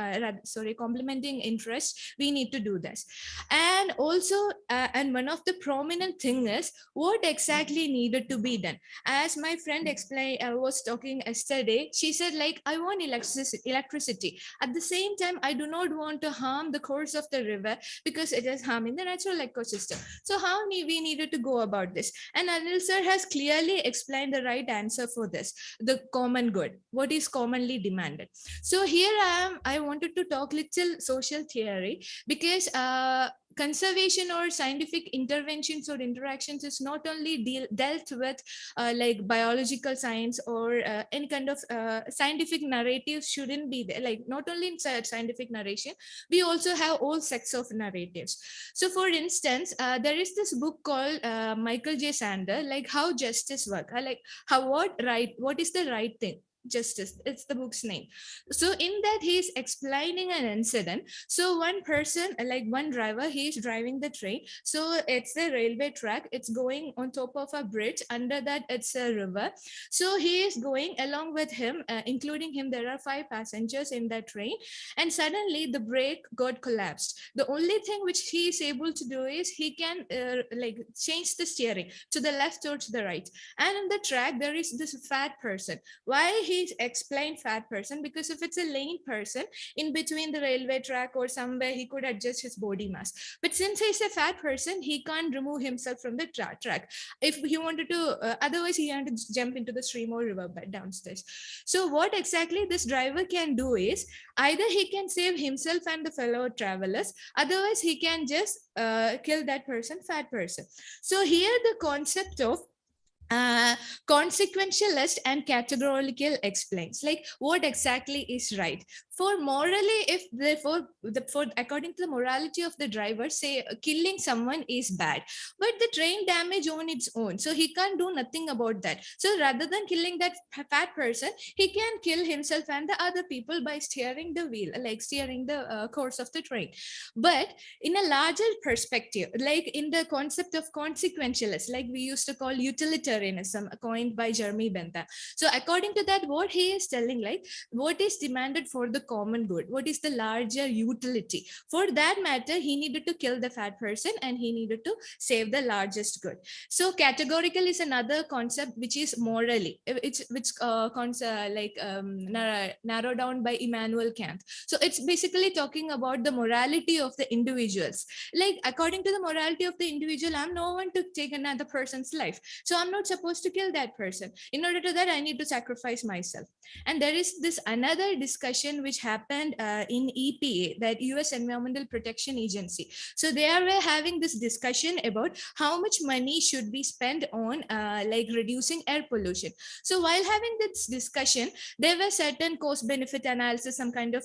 interests, we need to do this. And also, and one of the prominent thing is what exactly needed to be done. As my friend explained, I was talking yesterday, she said like, I want electricity. At the same time, I do not want to harm the course of the river because it is harming the natural ecosystem. So how we needed to go about this? And Anil sir has clearly explained the right answer for this, the common good, what is commonly demanded. So here I wanted to talk little social theory, because conservation or scientific interventions or interactions is not only dealt with like biological science or any kind of scientific narratives shouldn't be there. Like not only in scientific narration, we also have all sects of narratives. So for instance, there is this book called Michael J. Sander, like How Justice Work, like what is the right thing. Justice, it's the book's name. So in that he is explaining an incident. So one person, like one driver, he is driving the train. So it's a railway track, it's going on top of a bridge, under that it's a river. So he is going along with him, including him there are 5 passengers in that train, and suddenly the brake got collapsed. The only thing which he is able to do is he can like change the steering to the left or to the right. And in the track there is this fat person. Why he explained fat person? Because if it's a lean person, in between the railway track or somewhere he could adjust his body mass. But since he's a fat person, he can't remove himself from the track. If he wanted to, otherwise he had to jump into the stream or river bed downstairs. So what exactly this driver can do is either he can save himself and the fellow travelers, otherwise he can just kill that person, fat person. So here the concept of consequentialist and categorical explains like what exactly is right. For morally, if therefore according to the morality of the driver, say killing someone is bad, but the train damage on its own, so he can't do nothing about that. So rather than killing that fat person, he can kill himself and the other people by steering the wheel, like steering the course of the train. But in a larger perspective, like in the concept of consequentialist, like we used to call utilitarianism, coined by Jeremy Bentham. So according to that, what he is telling, like what is demanded for the common good? What is the larger utility? For that matter, he needed to kill the fat person and he needed to save the largest good. So categorical is another concept which is morally, narrowed down by Immanuel Kant. So it's basically talking about the morality of the individuals. Like according to the morality of the individual, I'm no one to take another person's life. So I'm not supposed to kill that person. In order to that, I need to sacrifice myself. And there is this another discussion which happened in EPA, that US Environmental Protection Agency. So they are having this discussion about how much money should be spent on like reducing air pollution. So while having this discussion, there were certain cost benefit analysis, some kind of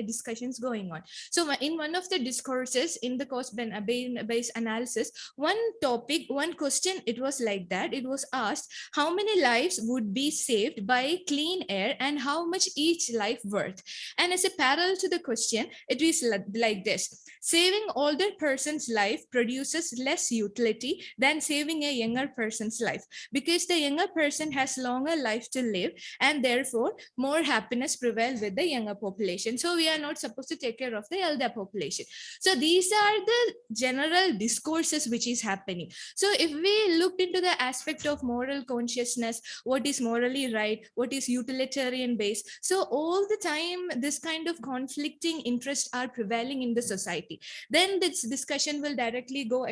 discussions going on. So in one of the discourses in the cost based analysis, one topic, one question, it was like that. It was asked how many lives would be saved by clean air and how much each life worth. And as a parallel to the question, it is like this: saving older person's life produces less utility than saving a younger person's life, because the younger person has longer life to live and therefore more happiness prevails with the younger population. So we are not supposed to take care of the elder population. So these are the general discourses which is happening. So if we looked into the aspect of moral consciousness, what is morally right, what is utilitarian based, so all the time this kind of conflicting interests are prevailing in the society, then this discussion will directly go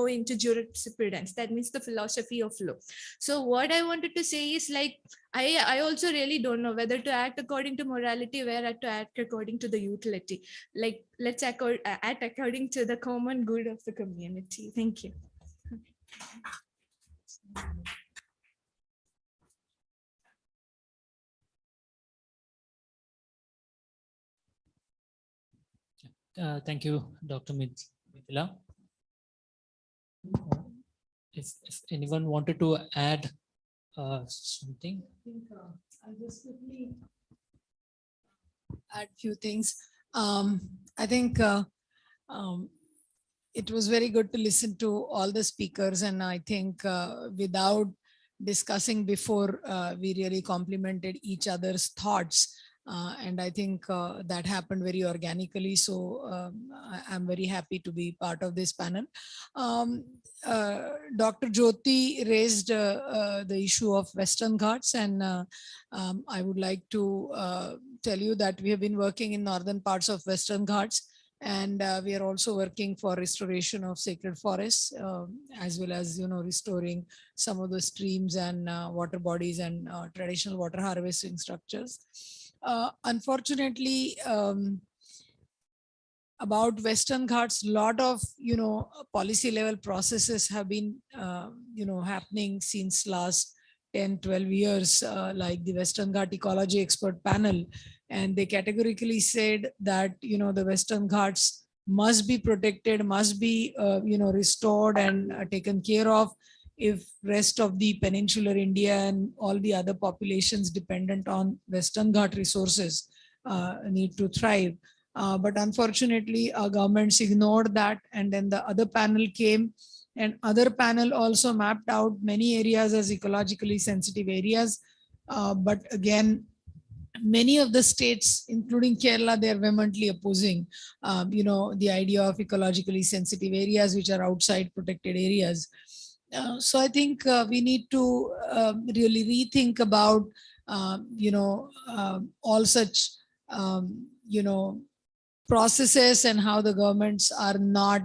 into jurisprudence, that means the philosophy of law. So what I wanted to say is, like, I also really don't know whether to act according to morality, where to act according to the utility. Like, let's act according to the common good of the community. Thank you. Thank you, Dr. Midhila. If anyone wanted to add something. I think I'll just quickly add few things. I think it was very good to listen to all the speakers, and I think without discussing before, we really complemented each other's thoughts. And I think that happened very organically. So I'm very happy to be part of this panel. Dr. Jyothi raised the issue of Western Ghats, and I would like to tell you that we have been working in northern parts of Western Ghats, and we are also working for restoration of sacred forests, as well as, restoring some of the streams and water bodies and traditional water harvesting structures. Unfortunately, about Western Ghats, lot of policy level processes have been happening since last 10-12 years, like the Western Ghat Ecology Expert Panel, and they categorically said that the Western Ghats must be protected, must be restored and taken care of if rest of the peninsular India and all the other populations dependent on Western Ghat resources need to thrive. But unfortunately, our governments ignored that, and then the other panel came, and other panel also mapped out many areas as ecologically sensitive areas. But again, many of the states, including Kerala, they are vehemently opposing, the idea of ecologically sensitive areas which are outside protected areas. So I think we need to really rethink about, all such, processes, and how the governments are not,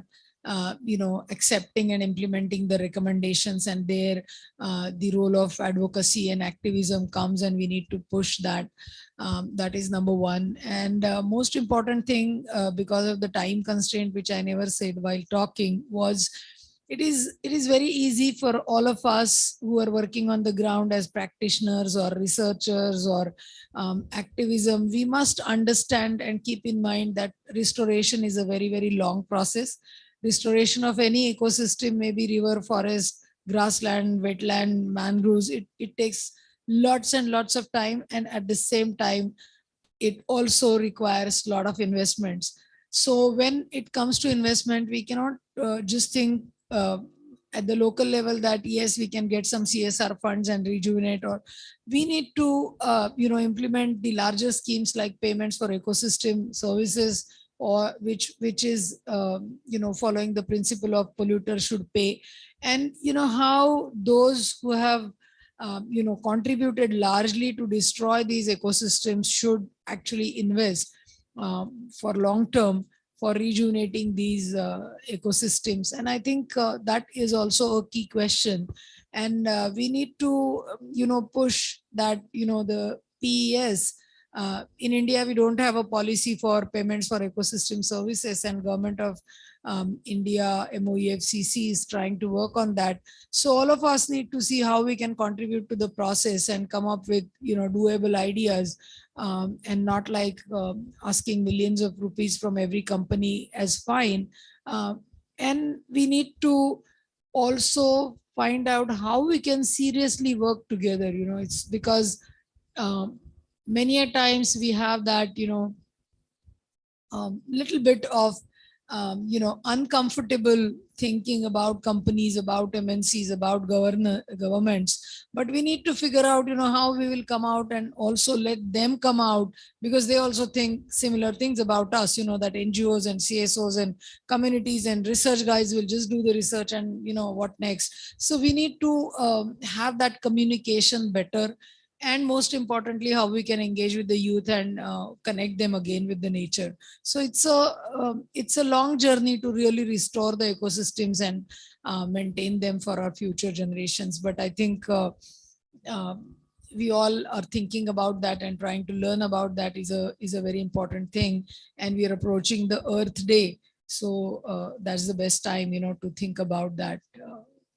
accepting and implementing the recommendations, and there the role of advocacy and activism comes, and we need to push that. That is number one. And most important thing, because of the time constraint, which I never said while talking, was it is very easy for all of us who are working on the ground as practitioners or researchers or activism. We must understand and keep in mind that restoration is a very, very long process. Restoration of any ecosystem, maybe river, forest, grassland, wetland, mangroves, it takes lots and lots of time, and at the same time it also requires a lot of investments. So when it comes to investment, we cannot just think at the local level that yes, we can get some CSR funds and rejuvenate, or we need to implement the larger schemes like payments for ecosystem services, or which is following the principle of polluter should pay. And how those who have contributed largely to destroy these ecosystems should actually invest for long term for rejuvenating these ecosystems. And I think that is also a key question. And we need to push that the PES. In India, we don't have a policy for payments for ecosystem services, and government of India, MOEFCC, is trying to work on that. So all of us need to see how we can contribute to the process and come up with doable ideas, and not like asking millions of rupees from every company as fine. And we need to also find out how we can seriously work together. It's because many a times we have that little bit of uncomfortable thinking about companies, about MNCs, about governments. But we need to figure out how we will come out and also let them come out, because they also think similar things about us, that NGOs and CSOs and communities and research guys will just do the research and what next. So we need to have that communication better, and most importantly how we can engage with the youth and connect them again with the nature. So it's a long journey to really restore the ecosystems and maintain them for our future generations. But I think we all are thinking about that, and trying to learn about that is a very important thing. And we are approaching the Earth Day, so that's the best time to think about that.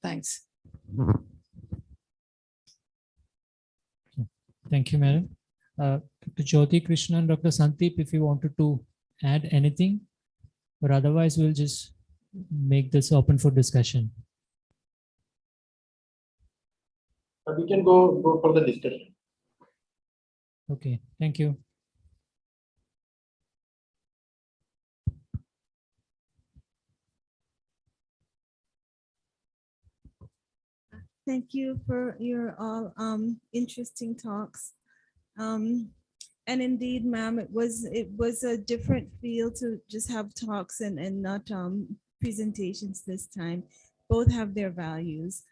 Thanks. Thank you, Madam. Dr. Jyothi, Krishnan, Dr. Sandeep, if you wanted to add anything, or otherwise we'll just make this open for discussion. We can go for the discussion. Okay, thank you. Thank you for your all interesting talks. And indeed, ma'am, it was a different feel to just have talks and not presentations this time. Both have their values.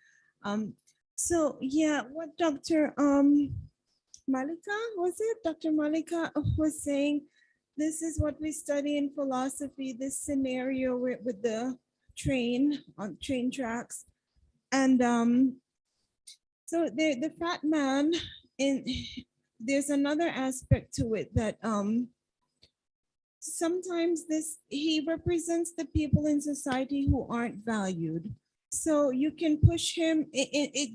So yeah, what Dr. Mallika, was it? Dr. Mallika was saying, this is what we study in philosophy, this scenario with the train on train tracks. And so the fat man, there's another aspect to it that sometimes he represents the people in society who aren't valued. So you can push him.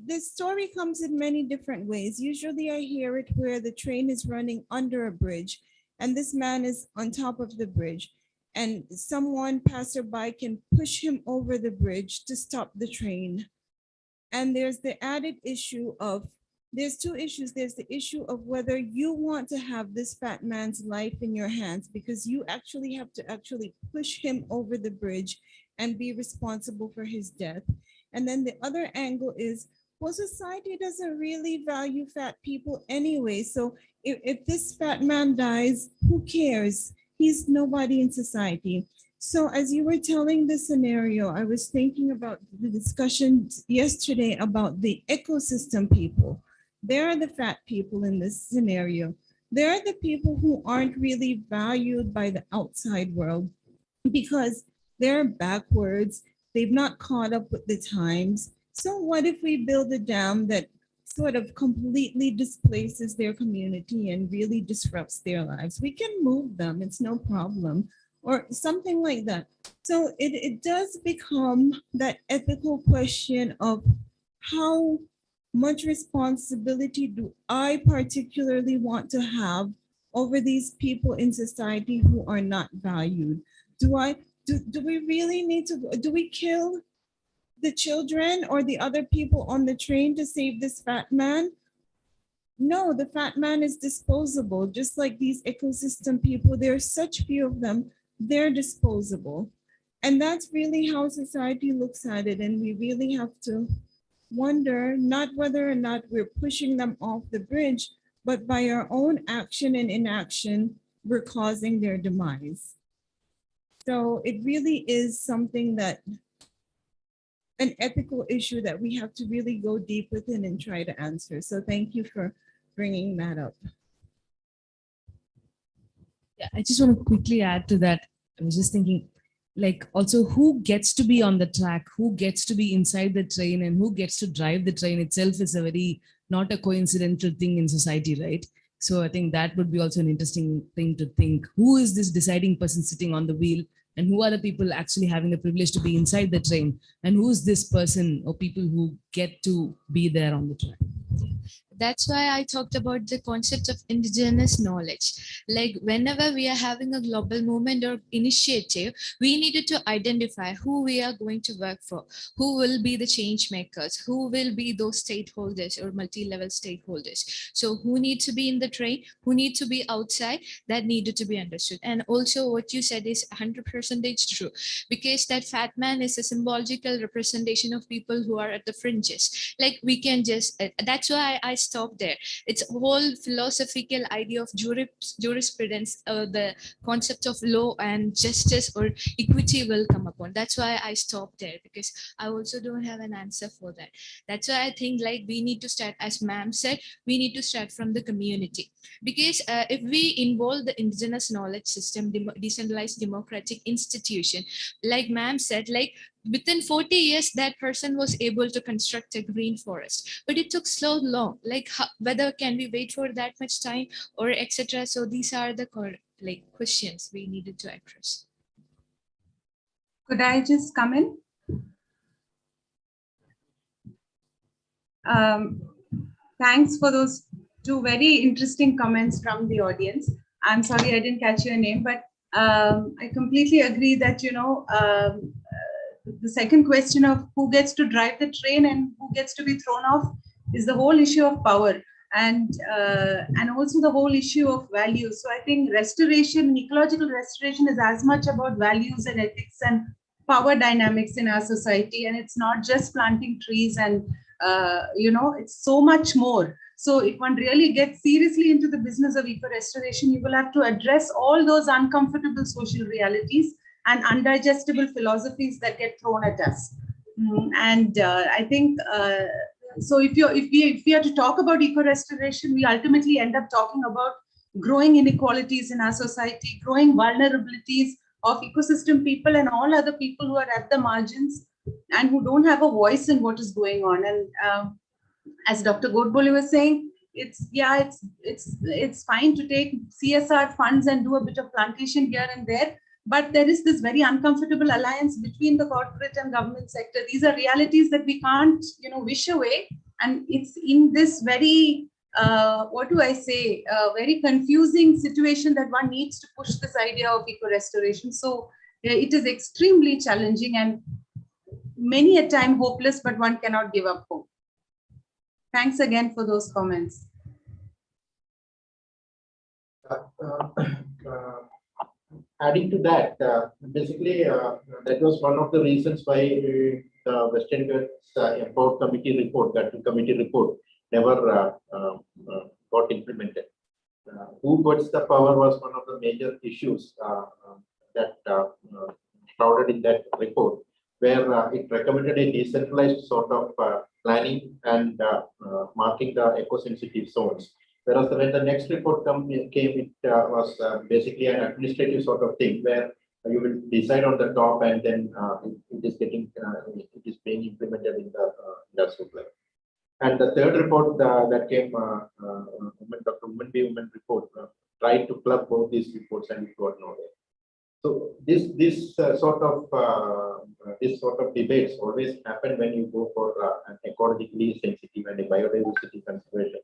This story comes in many different ways. Usually I hear it where the train is running under a bridge and this man is on top of the bridge, and someone passerby can push him over the bridge to stop the train. And there's the added issue of, there's two issues. There's the issue of whether you want to have this fat man's life in your hands, because you actually have to actually push him over the bridge and be responsible for his death. And then the other angle is, well, society doesn't really value fat people anyway. So if this fat man dies, who cares? He's nobody in society. So as you were telling the scenario, I was thinking about the discussion yesterday about the ecosystem people. They're the fat people in this scenario. They're the people who aren't really valued by the outside world because they're backwards. They've not caught up with the times. So what if we build a dam that sort of completely displaces their community and really disrupts their lives? We can move them, it's no problem, or something like that. So it does become that ethical question of how much responsibility do I particularly want to have over these people in society who are not valued? Do we really need to, do we kill the children or the other people on the train to save this fat man? No, the fat man is disposable, just like these ecosystem people. There are such few of them, they're disposable. And that's really how society looks at it. And we really have to wonder not whether or not we're pushing them off the bridge, but by our own action and inaction, we're causing their demise. So it really is something that, an ethical issue that we have to really go deep within and try to answer. So thank you for bringing that up. Yeah, I just want to quickly add to that. I was just thinking, like, also who gets to be on the track, who gets to be inside the train, and who gets to drive the train itself is a very not a coincidental thing in society, right? So I think that would be also an interesting thing to think. Who is this deciding person sitting on the wheel, and who are the people actually having the privilege to be inside the train, and who is this person or people who get to be there on the track? That's why I talked about the concept of indigenous knowledge. Like whenever we are having a global movement or initiative, we needed to identify who we are going to work for, who will be the change makers, who will be those stakeholders or multi-level stakeholders. So who needs to be in the train, who needs to be outside, that needed to be understood. And also what you said is 100% true, because that fat man is a symbolical representation of people who are at the fringes. Like we can just, that's why I stopped there. It's a whole philosophical idea of jurisprudence, the concept of law and justice or equity will come upon. That's why I stopped there, because I also don't have an answer for that. That's why I think like we need to start, as ma'am said, we need to start from the community. Because if we involve the indigenous knowledge system, decentralized democratic institution, like ma'am said, like within 40 years, that person was able to construct a green forest, but it took so long. Like whether can we wait for that much time or etc. So these are the like questions we needed to address. Could I just come in? Thanks for those two very interesting comments from the audience. I'm sorry I didn't catch your name, but I completely agree that, you know, the second question of who gets to drive the train and who gets to be thrown off is the whole issue of power, and also the whole issue of values. So I think restoration, ecological restoration, is as much about values and ethics and power dynamics in our society, and it's not just planting trees and you know, it's so much more. So if one really gets seriously into the business of eco-restoration, you will have to address all those uncomfortable social realities and undigestible philosophies that get thrown at us. And I think so. If we are to talk about eco-restoration, we ultimately end up talking about growing inequalities in our society, growing vulnerabilities of ecosystem people and all other people who are at the margins and who don't have a voice in what is going on. And as Dr. Godbole was saying, it's fine to take CSR funds and do a bit of plantation here and there, but there is this very uncomfortable alliance between the corporate and government sector. These are realities that we can't, you know, wish away, and it's in this very what do I say, very confusing situation that one needs to push this idea of eco-restoration. So it is extremely challenging and many a time hopeless, but one cannot give up hope. Thanks again for those comments. Adding to that, basically, that was one of the reasons why the Western Ghats Empowered Committee report, that committee report, never got implemented. Who gets the power was one of the major issues that shrouded in that report, where it recommended a decentralized sort of planning and marking the eco-sensitive zones. Whereas when the next report came, it was basically an administrative sort of thing, where you will decide on the top, and then it is being implemented in the grassroots level. And the third report that came, Dr. Women Be Women report, tried to club both these reports, and it got nowhere. So this sort of debates always happen when you go for an ecologically sensitive and a biodiversity conservation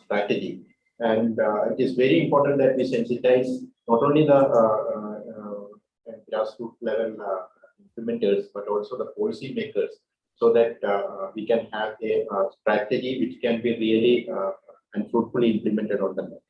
strategy. And it is very important that we sensitize not only the grassroots level implementers, but also the policy makers, so that we can have a strategy which can be really and fruitfully implemented on the ground.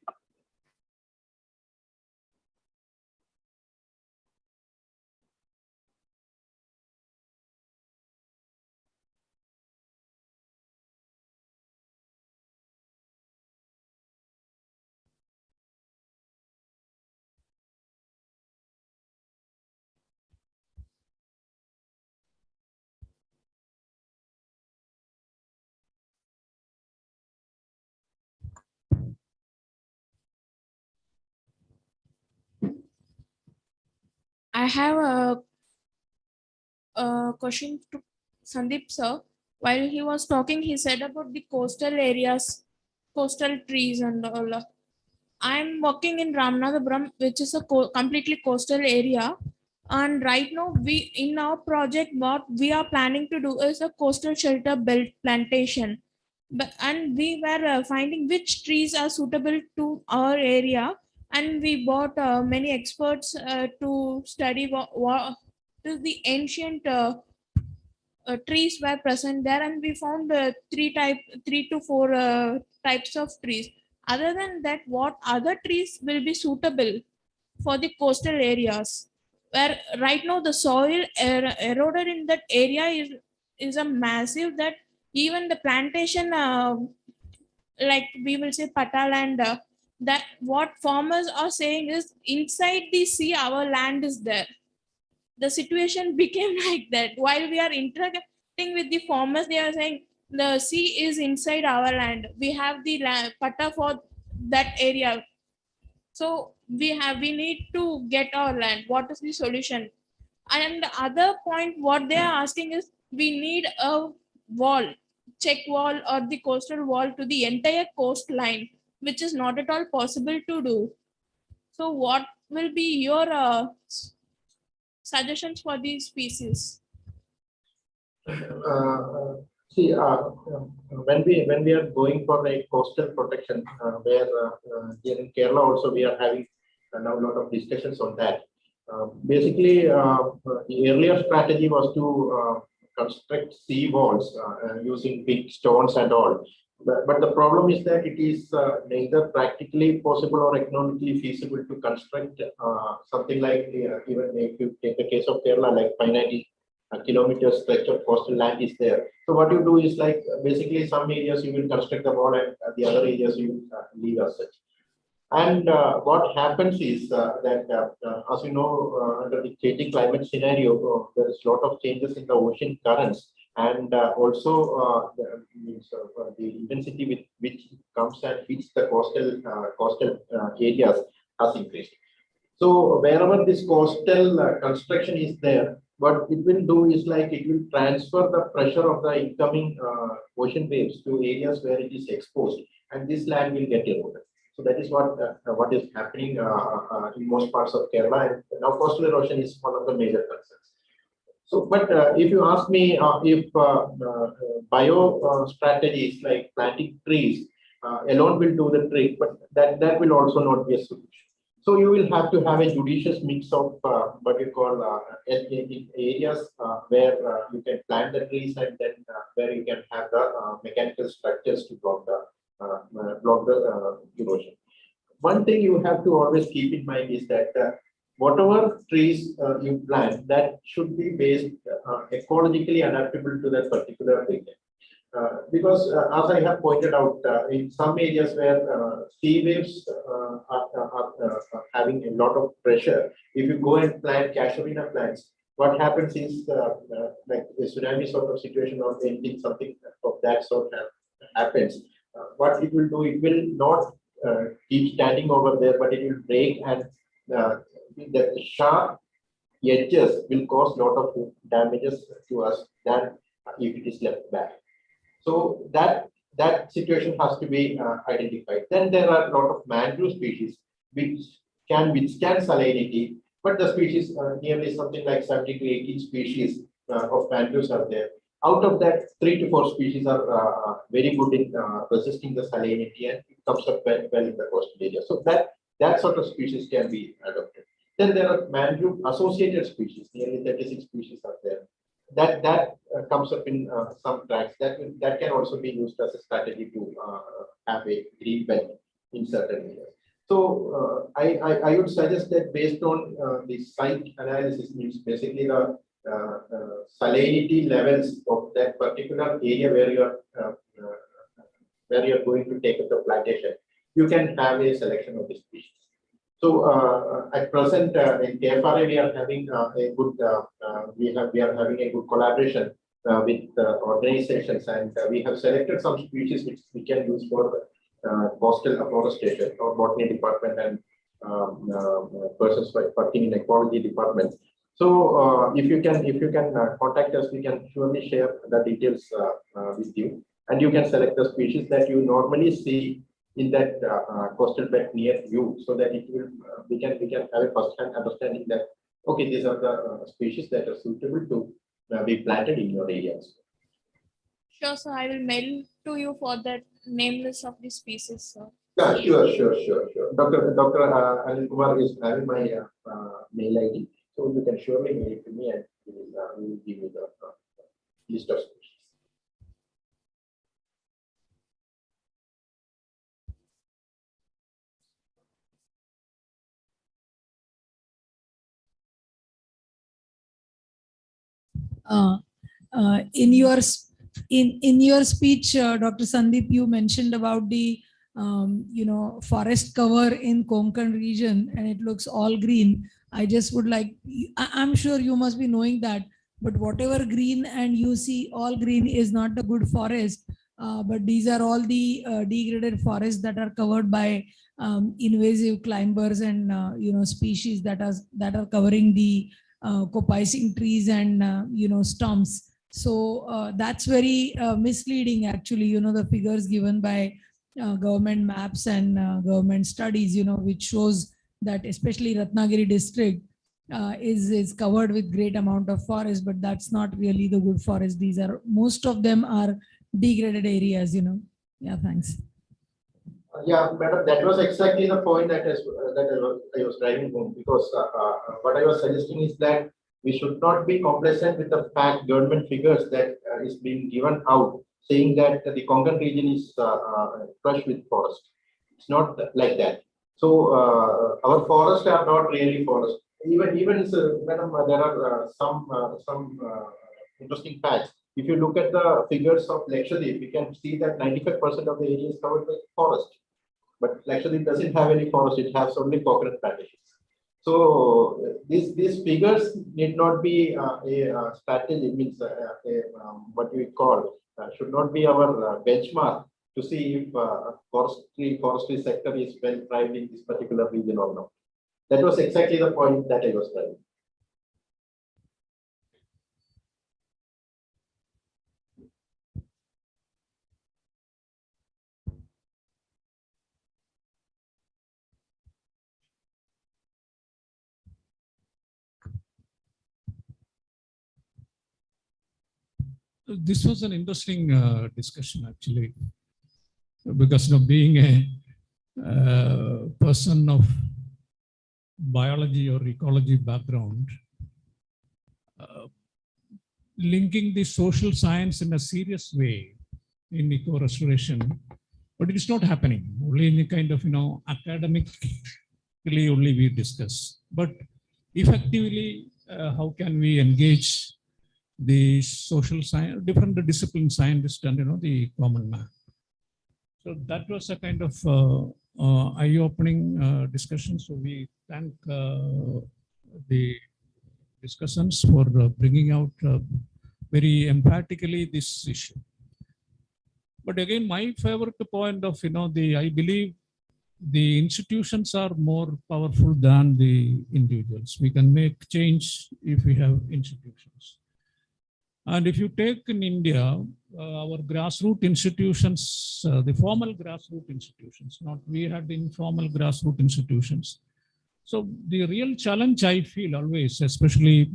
I have a question to Sandeep sir. While he was talking, he said about the coastal areas, coastal trees and all. I'm working in Ramanathapuram, which is a completely coastal area. And right now, we in our project, what we are planning to do is a coastal shelter belt plantation. And we were finding which trees are suitable to our area, and we bought many experts to study what is the ancient trees were present there, and we found three to four types of trees. Other than that, what other trees will be suitable for the coastal areas, where right now the soil eroded in that area is a massive that even the plantation, like we will say pataland, that what farmers are saying is inside the sea our land is there. The situation became like that. While we are interacting with the farmers, they are saying the sea is inside our land. We have the land, pata for that area. So we need to get our land. What is the solution? And the other point, what they are asking is we need a wall, check wall or the coastal wall to the entire coastline, which is not at all possible to do. So what will be your suggestions for these species? See, when we are going for a coastal protection, where here in Kerala also we are having now a lot of discussions on that. Basically, the earlier strategy was to construct sea walls using big stones and all. But the problem is that it is neither practically possible or economically feasible to construct something like, even if you take the case of Kerala, like 590 kilometers stretch of coastal land is there. So what you do is like basically some areas you will construct the wall and the other areas you will leave as such. And what happens is that, as you know, under the changing climate scenario, there is a lot of changes in the ocean currents, and also the intensity with which it comes and hits the coastal areas has increased. So wherever this coastal construction is there, what it will do is like it will transfer the pressure of the incoming ocean waves to areas where it is exposed, and this land will get eroded. So that is what is happening in most parts of Kerala, and now coastal erosion is one of the major concerns. So, but if you ask me if bio strategies like planting trees alone will do the trick, but that will also not be a solution. So you will have to have a judicious mix of what you call areas where you can plant the trees, and then where you can have the mechanical structures to block the erosion. One thing you have to always keep in mind is that whatever trees you plant, that should be based ecologically adaptable to that particular region. Because as I have pointed out, in some areas where sea waves are having a lot of pressure, if you go and plant casuarina plants, what happens is like a tsunami sort of situation or anything, something of that sort happens. What it will do, it will not keep standing over there, but it will break, and the sharp edges will cause a lot of damages to us than if it is left back. So that situation has to be identified. Then there are a lot of mangrove species which can withstand salinity, but the species nearly something like 70 to 80 species of mangroves are there. Out of that, 3 to 4 species are very good in resisting the salinity, and it comes up well in the coastal area. So that sort of species can be adopted. Then there are mangrove associated species, nearly 36 species are there. That comes up in some tracks. That can also be used as a strategy to have a green belt in certain areas. So I would suggest that based on the site analysis, means basically the salinity levels of that particular area where you're going to take up the plantation, you can have a selection of the species. So at present in KFRA we are having a good we are having a good collaboration with organizations, and we have selected some species which we can use for coastal afforestation or botany department and persons working in ecology department. So if you can contact us, we can surely share the details with you, and you can select the species that you normally see in that coastal belt near you, so that it will we can have a first-hand understanding that okay, these are the species that are suitable to be planted in your areas. Sure, sir. I will mail to you for that name list of the species, sir. Yeah, sure. Dr. Anil Kumar is having my mail ID, so you can surely mail it to me, and we will give you the list of species. In your speech, Dr. Sandeep, you mentioned about the forest cover in Konkan region, and it looks all green. I just would like, I'm sure you must be knowing that, but whatever green and you see all green is not a good forest. But these are all the degraded forests that are covered by invasive climbers and species that are covering the copicing trees and stumps. So that's very misleading, actually. The figures given by government maps and government studies, which shows that especially Ratnagiri district is covered with great amount of forest, but that's not really the good forest. Most of them are degraded areas. Yeah, thanks. Yeah, madam, that was exactly the point that I was driving home, because what I was suggesting is that we should not be complacent with the fact government figures that is being given out, saying that the Konkan region is flush with forest. It's not like that. So our forests are not really forest. Even madam, there are some interesting facts. If you look at the figures of Lakshadweep, you can see that 95% of the area is covered by forest. But Lakshadweep doesn't have any forest; it has only coconut plantations. So these figures need not be a strategy. Means what we call should not be our benchmark to see if forestry sector is well thrived in this particular region or not. That was exactly the point that I was trying. This was an interesting discussion, actually, because being a person of biology or ecology background, linking the social science in a serious way in eco-restoration, but it is not happening. Only in a kind of academically only we discuss. But effectively, how can we engage the social science, different discipline scientists, and the common man? So that was a kind of eye-opening discussion. So we thank the discussants for bringing out very emphatically this issue. But again, my favorite point of I believe the institutions are more powerful than the individuals. We can make change if we have institutions. And if you take in India, our grassroots institutions, the formal grassroots institutions, not we had the informal grassroots institutions. So the real challenge I feel always, especially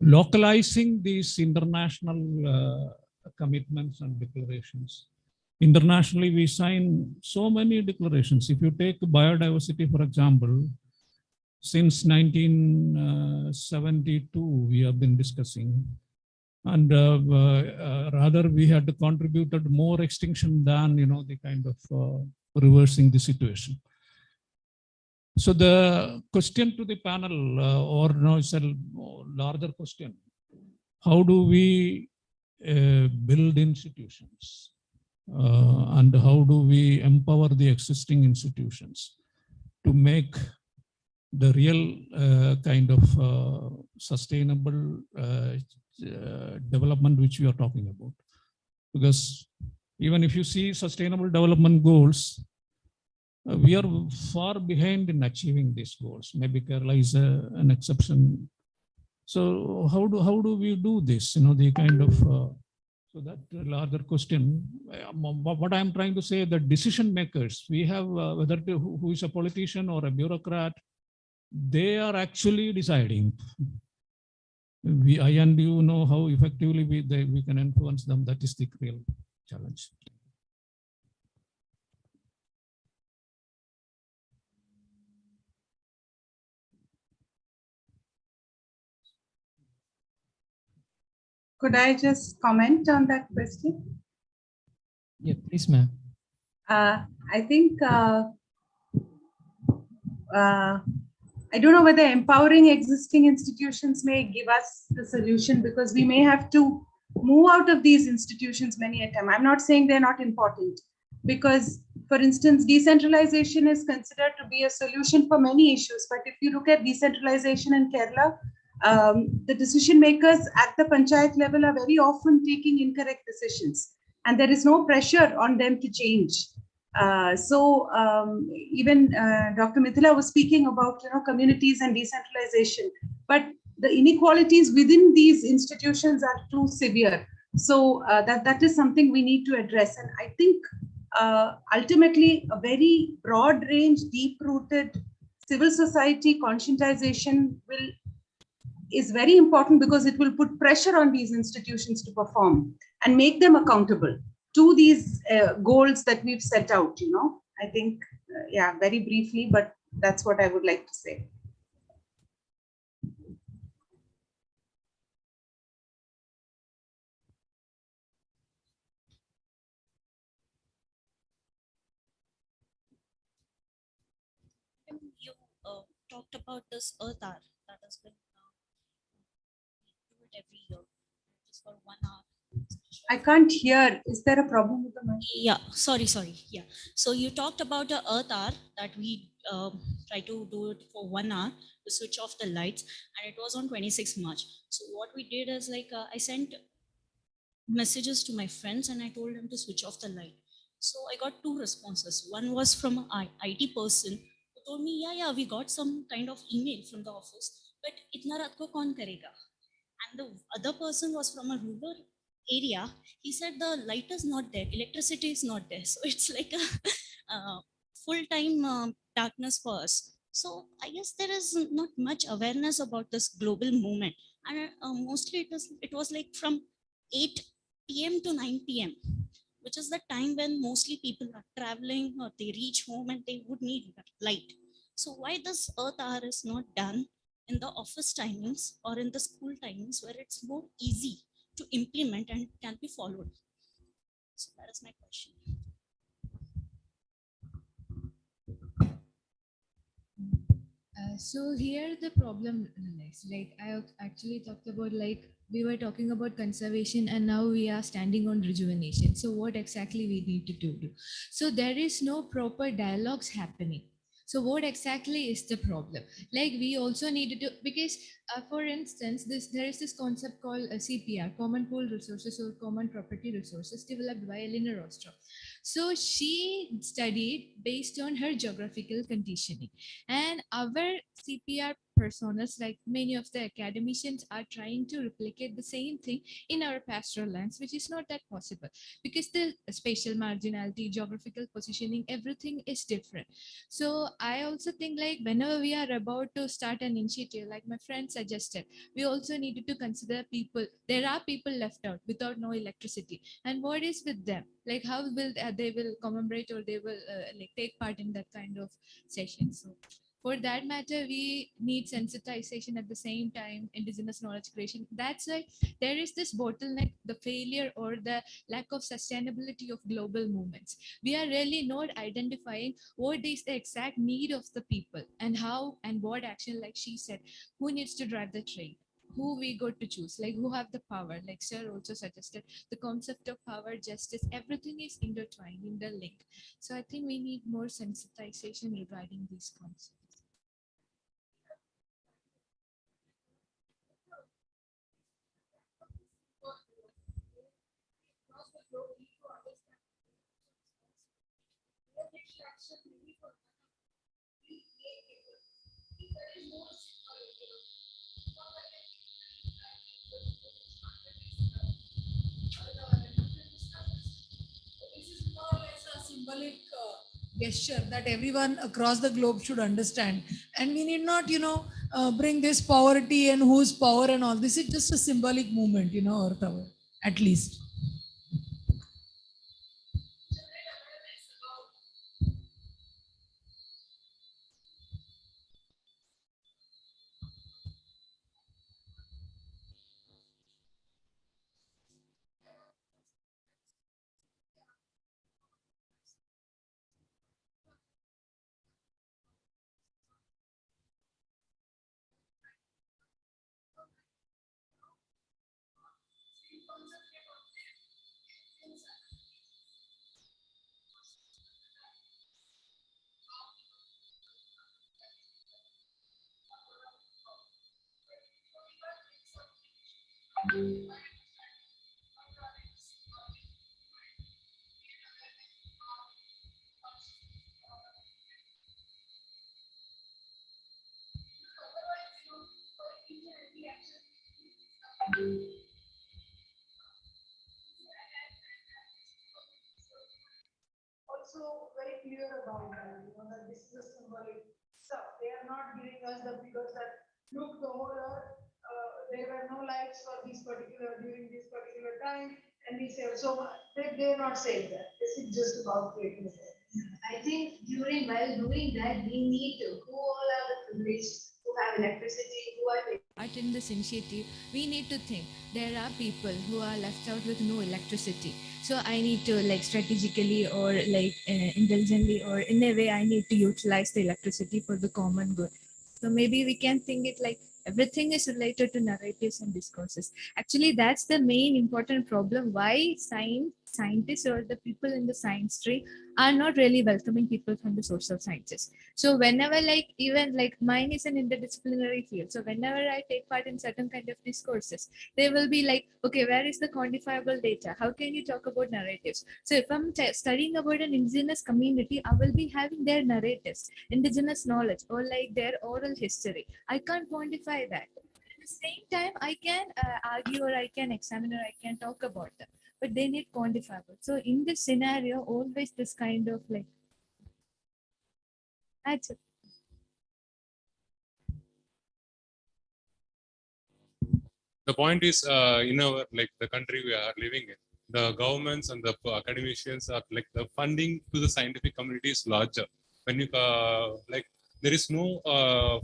localizing these international commitments and declarations. Internationally, we sign so many declarations. If you take biodiversity, for example, since 1972, we have been discussing. And rather, we had contributed more extinction than the kind of reversing the situation. So the question to the panel, it's a larger question: how do we build institutions, and how do we empower the existing institutions to make the real kind of sustainable development which we are talking about? Because even if you see sustainable development goals, we are far behind in achieving these goals. Maybe Kerala is an exception. So how do we do this? You know, the kind of so that larger question. What I'm trying to say, the decision makers we have, whether who is a politician or a bureaucrat, they are actually deciding. I and you know how effectively we can influence them. That is the real challenge. Could I just comment on that question? Yeah, please, ma'am. I think I don't know whether empowering existing institutions may give us the solution, because we may have to move out of these institutions many a time. I'm not saying they're not important, because, for instance, decentralization is considered to be a solution for many issues. But if you look at decentralization in Kerala, the decision makers at the panchayat level are very often taking incorrect decisions, and there is no pressure on them to change. Even Dr. Midhila was speaking about communities and decentralization, but the inequalities within these institutions are too severe. So that is something we need to address. And I think ultimately a very broad range, deep-rooted civil society conscientization is very important, because it will put pressure on these institutions to perform and make them accountable to these goals that we've set out. I think, yeah, very briefly, but that's what I would like to say. You talked about this earth hour that has been do it every year, just for 1 hour. I can't hear. Is there a problem with the mic? Yeah, sorry. Yeah. So you talked about the earth hour that we try to do it for 1 hour to switch off the lights, and it was on 26 March. So what we did is I sent messages to my friends and I told them to switch off the light. So I got 2 responses. One was from an IT person who told me, yeah, we got some kind of email from the office, but itna rat ko kaun karega? And the other person was from a rural area. He said the light is not there, electricity is not there. So it's like a full-time darkness for us. So I guess there is not much awareness about this global movement. And mostly it was like from 8 p.m. to 9 p.m., which is the time when mostly people are traveling or they reach home and they would need light. So why this earth hour is not done in the office timings or in the school timings, where it's more easy to implement and can be followed? So that is my question. So here the problem lies. Like I actually talked about, like we were talking about conservation and now we are standing on rejuvenation. So what exactly we need to do? So there is no proper dialogues happening. So what exactly is the problem? Like we also needed to, because for instance, there is this concept called CPR, Common Pool Resources or Common Property Resources, developed by Elinor Ostrom. So she studied based on her geographical conditioning, and our CPR personas, like many of the academicians, are trying to replicate the same thing in our pastoral lands, which is not that possible because the spatial marginality, geographical positioning, everything is different. So I also think, like whenever we are about to start an initiative, like my friend suggested, we also needed to consider people. There are people left out without no electricity, and what is with them? Like how will they will commemorate, or they will like take part in that kind of session? So for that matter, we need sensitization at the same time, indigenous knowledge creation. That's why there is this bottleneck, the failure or the lack of sustainability of global movements. We are really not identifying what is the exact need of the people and how and what action, like she said, who needs to drive the train, who we got to choose, like who have the power. Like sir also suggested, the concept of power, justice, everything is intertwined, interlinked. So I think we need more sensitization regarding these concepts. gesture that everyone across the globe should understand. And we need not, bring this poverty and whose power and all. This is just a symbolic movement, Earth Hour, at least. Also very clear about that, that this is a symbolic stuff. They are not giving us the figures that look the whole earth, there were no lights for this particular during this particular time, and we say so. They're not saying that. This is just about creating a I think while doing that, we need to, who all are the privileged, who have electricity, who are But in this initiative, we need to think there are people who are left out with no electricity. So I need to like strategically or like intelligently or in a way, I need to utilize the electricity for the common good. So maybe we can think it like everything is related to narratives and discourses. Actually, that's the main important problem. Why scientists or the people in the science stream are not really welcoming people from the social sciences. So whenever like even like mine is an interdisciplinary field. So whenever I take part in certain kind of discourses, they will be like, okay, where is the quantifiable data? How can you talk about narratives? So if I'm studying about an indigenous community, I will be having their narratives, indigenous knowledge, or like their oral history. I can't quantify that. At the same time, I can argue or I can examine or I can talk about them, but they need quantifiable. So in this scenario, always this kind of like, that's it. The point is, in our like the country we are living in, the governments and the academicians are like the funding to the scientific community is larger. When you like, there is no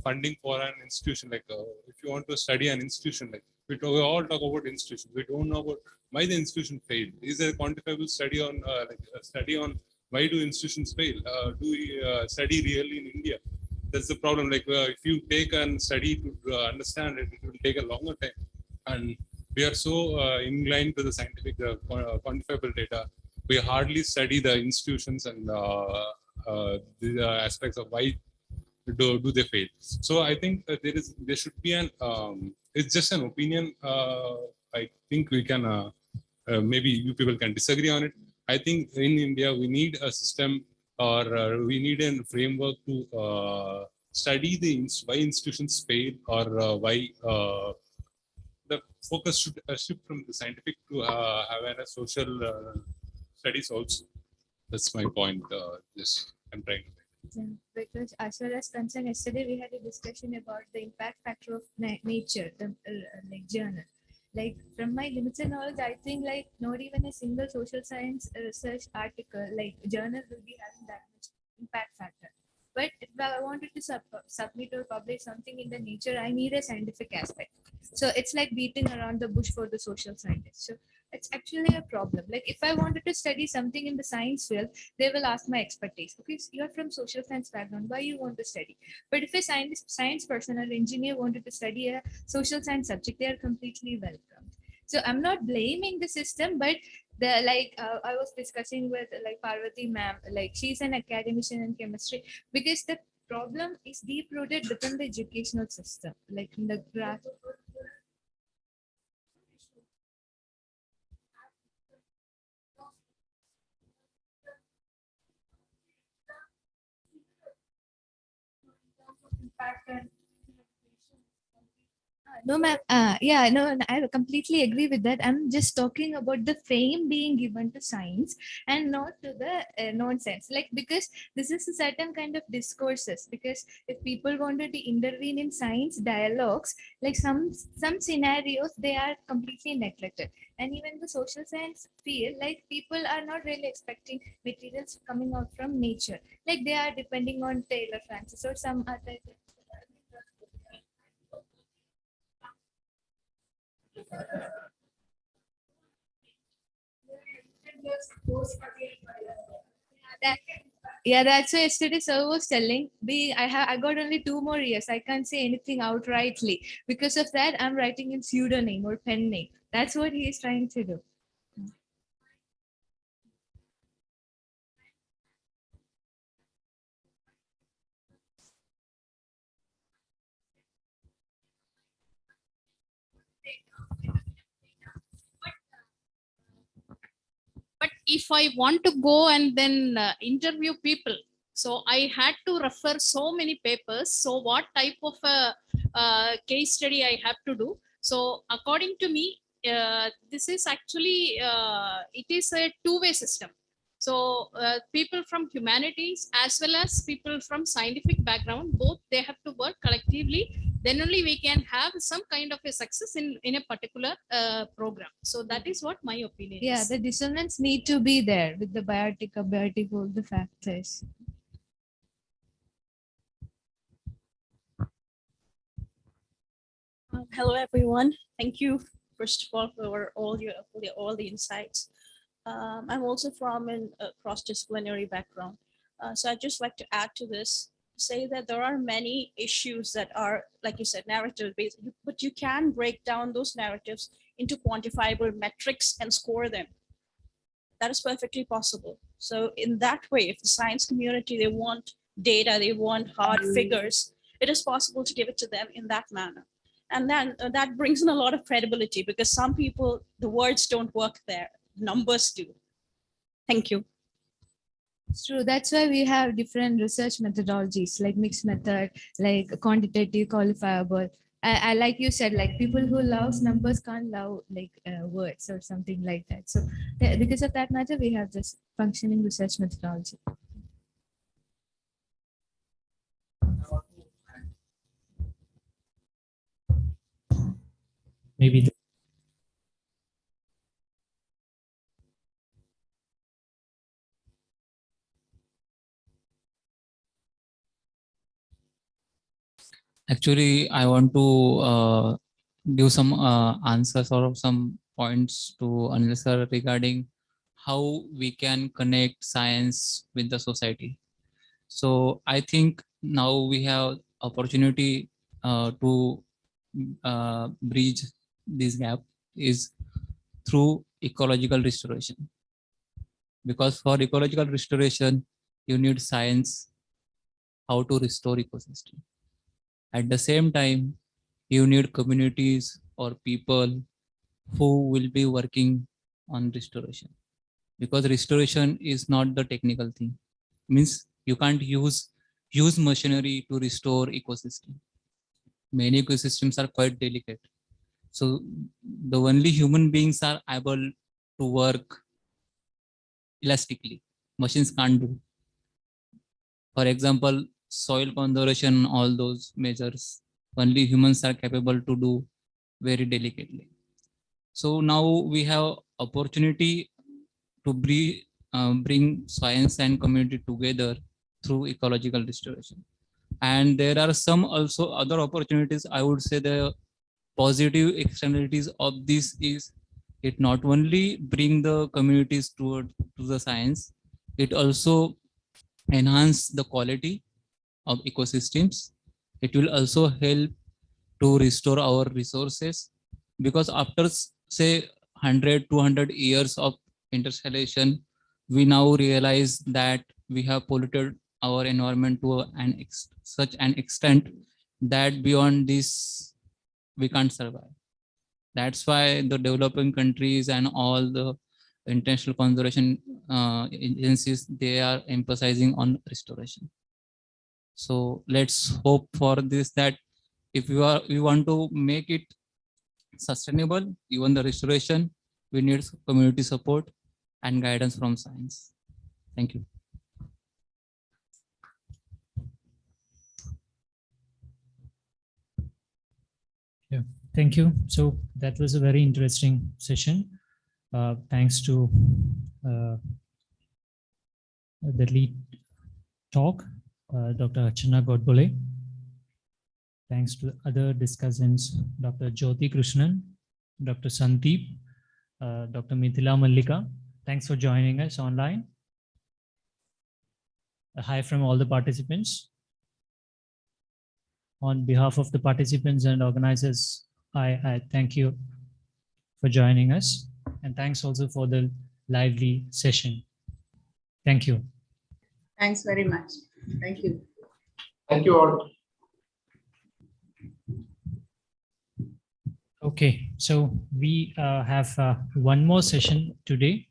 funding for an institution. Like if you want to study an institution, like we all talk about institutions, we don't know about why the institution failed. Is there a quantifiable study on like a study on why do institutions fail? Do we study really in India? That's the problem. Like if you take and study to understand it, it will take a longer time. And we are so inclined to the scientific quantifiable data. We hardly study the institutions and the aspects of why do they fail. So I think there should be an it's just an opinion. I think we can maybe you people can disagree on it. I think in India we need a system or we need a framework to study why institutions fail or why the focus should shift from the scientific to awareness, social studies also. That's my point. Just I'm trying to make. Because as well as concerned, yesterday we had a discussion about the impact factor of nature, the like journal. Like from my limited knowledge, I think like not even a single social science research article like journal will be having that much impact factor. But if I wanted to submit or publish something in the nature, I need a scientific aspect. So it's like beating around the bush for the social scientists. So it's actually a problem. Like if I wanted to study something in the science field, they will ask my expertise. Okay, so you're from social science background, why you want to study? But if a science person or engineer wanted to study a social science subject, they are completely welcomed. So I'm not blaming the system, but the like I was discussing with like Parvati ma'am, like she's an academician in chemistry, because the problem is deep rooted within the educational system, like in the graph. Impact and No, ma'am. Yeah, no, I completely agree with that. I'm just talking about the fame being given to science and not to the nonsense. Like, because this is a certain kind of discourses. Because if people wanted to intervene in science dialogues, like some scenarios, they are completely neglected. And even the social science field, like people are not really expecting materials coming out from nature. Like they are depending on Taylor Francis or some other. That, yeah, that's why yesterday sir was telling me I got only 2 more years. I can't say anything outrightly. Because of that, I'm writing in pseudonym or pen name. That's what he is trying to do. But if I want to go and then interview people, so I had to refer so many papers. So what type of a case study I have to do? So according to me, this is actually it is a two-way system. So people from humanities as well as people from scientific background, both they have to work collectively. Then only we can have some kind of a success in a particular program. So that is what my opinion Yeah, is. the dissonance need to be there with the biotic, abiotic, all the factors. Hello, everyone. Thank you, first of all, for all the insights. I'm also from a cross-disciplinary background. So I'd just like to add to this, say that there are many issues that are, like you said, narrative-based, but you can break down those narratives into quantifiable metrics and score them. That is perfectly possible. So in that way, if the science community, they want data, they want hard figures, it is possible to give it to them in that manner. And then that brings in a lot of credibility, because some people, the words don't work there, numbers do. Thank you. It's true. That's why we have different research methodologies, like mixed method, like quantitative, qualifiable. I like you said, like people who loves numbers can't love like words or something like that. So because of that matter, we have this functioning research methodology. Maybe Actually, I want to give some answers or some points to Anil regarding how we can connect science with the society. So I think now we have opportunity to bridge this gap is through ecological restoration. Because for ecological restoration, you need science, how to restore ecosystem. At the same time, you need communities or people who will be working on restoration, because restoration is not the technical thing. Means you can't use machinery to restore ecosystem. Many ecosystems are quite delicate. So the only human beings are able to work elastically. Machines can't do. For example, soil conservation, all those measures, only humans are capable to do very delicately. So now we have opportunity to bring science and community together through ecological restoration. And there are some also other opportunities. I would say the positive externalities of this is it not only bring the communities to the science, it also enhance the quality of ecosystems. It will also help to restore our resources, because after say 100 200 years of interstellation, we now realize that we have polluted our environment to such an extent that beyond this we can't survive. That's why the developing countries and all the international conservation agencies, they are emphasizing on restoration. So let's hope for this, that if we want to make it sustainable, even the restoration, we need community support and guidance from science. Thank you. Yeah, thank you. So that was a very interesting session. Thanks to the lead talk, Dr. Archana Godbole. Thanks to other discussants, Dr. Jyothi Krishnan, Dr. Sandeep, Dr. Midhila Mallika. Thanks for joining us online. A hi from all the participants. On behalf of the participants and organizers, I thank you for joining us. And thanks also for the lively session. Thank you. Thanks very much. Thank you. Thank you all. Okay, so we have one more session today.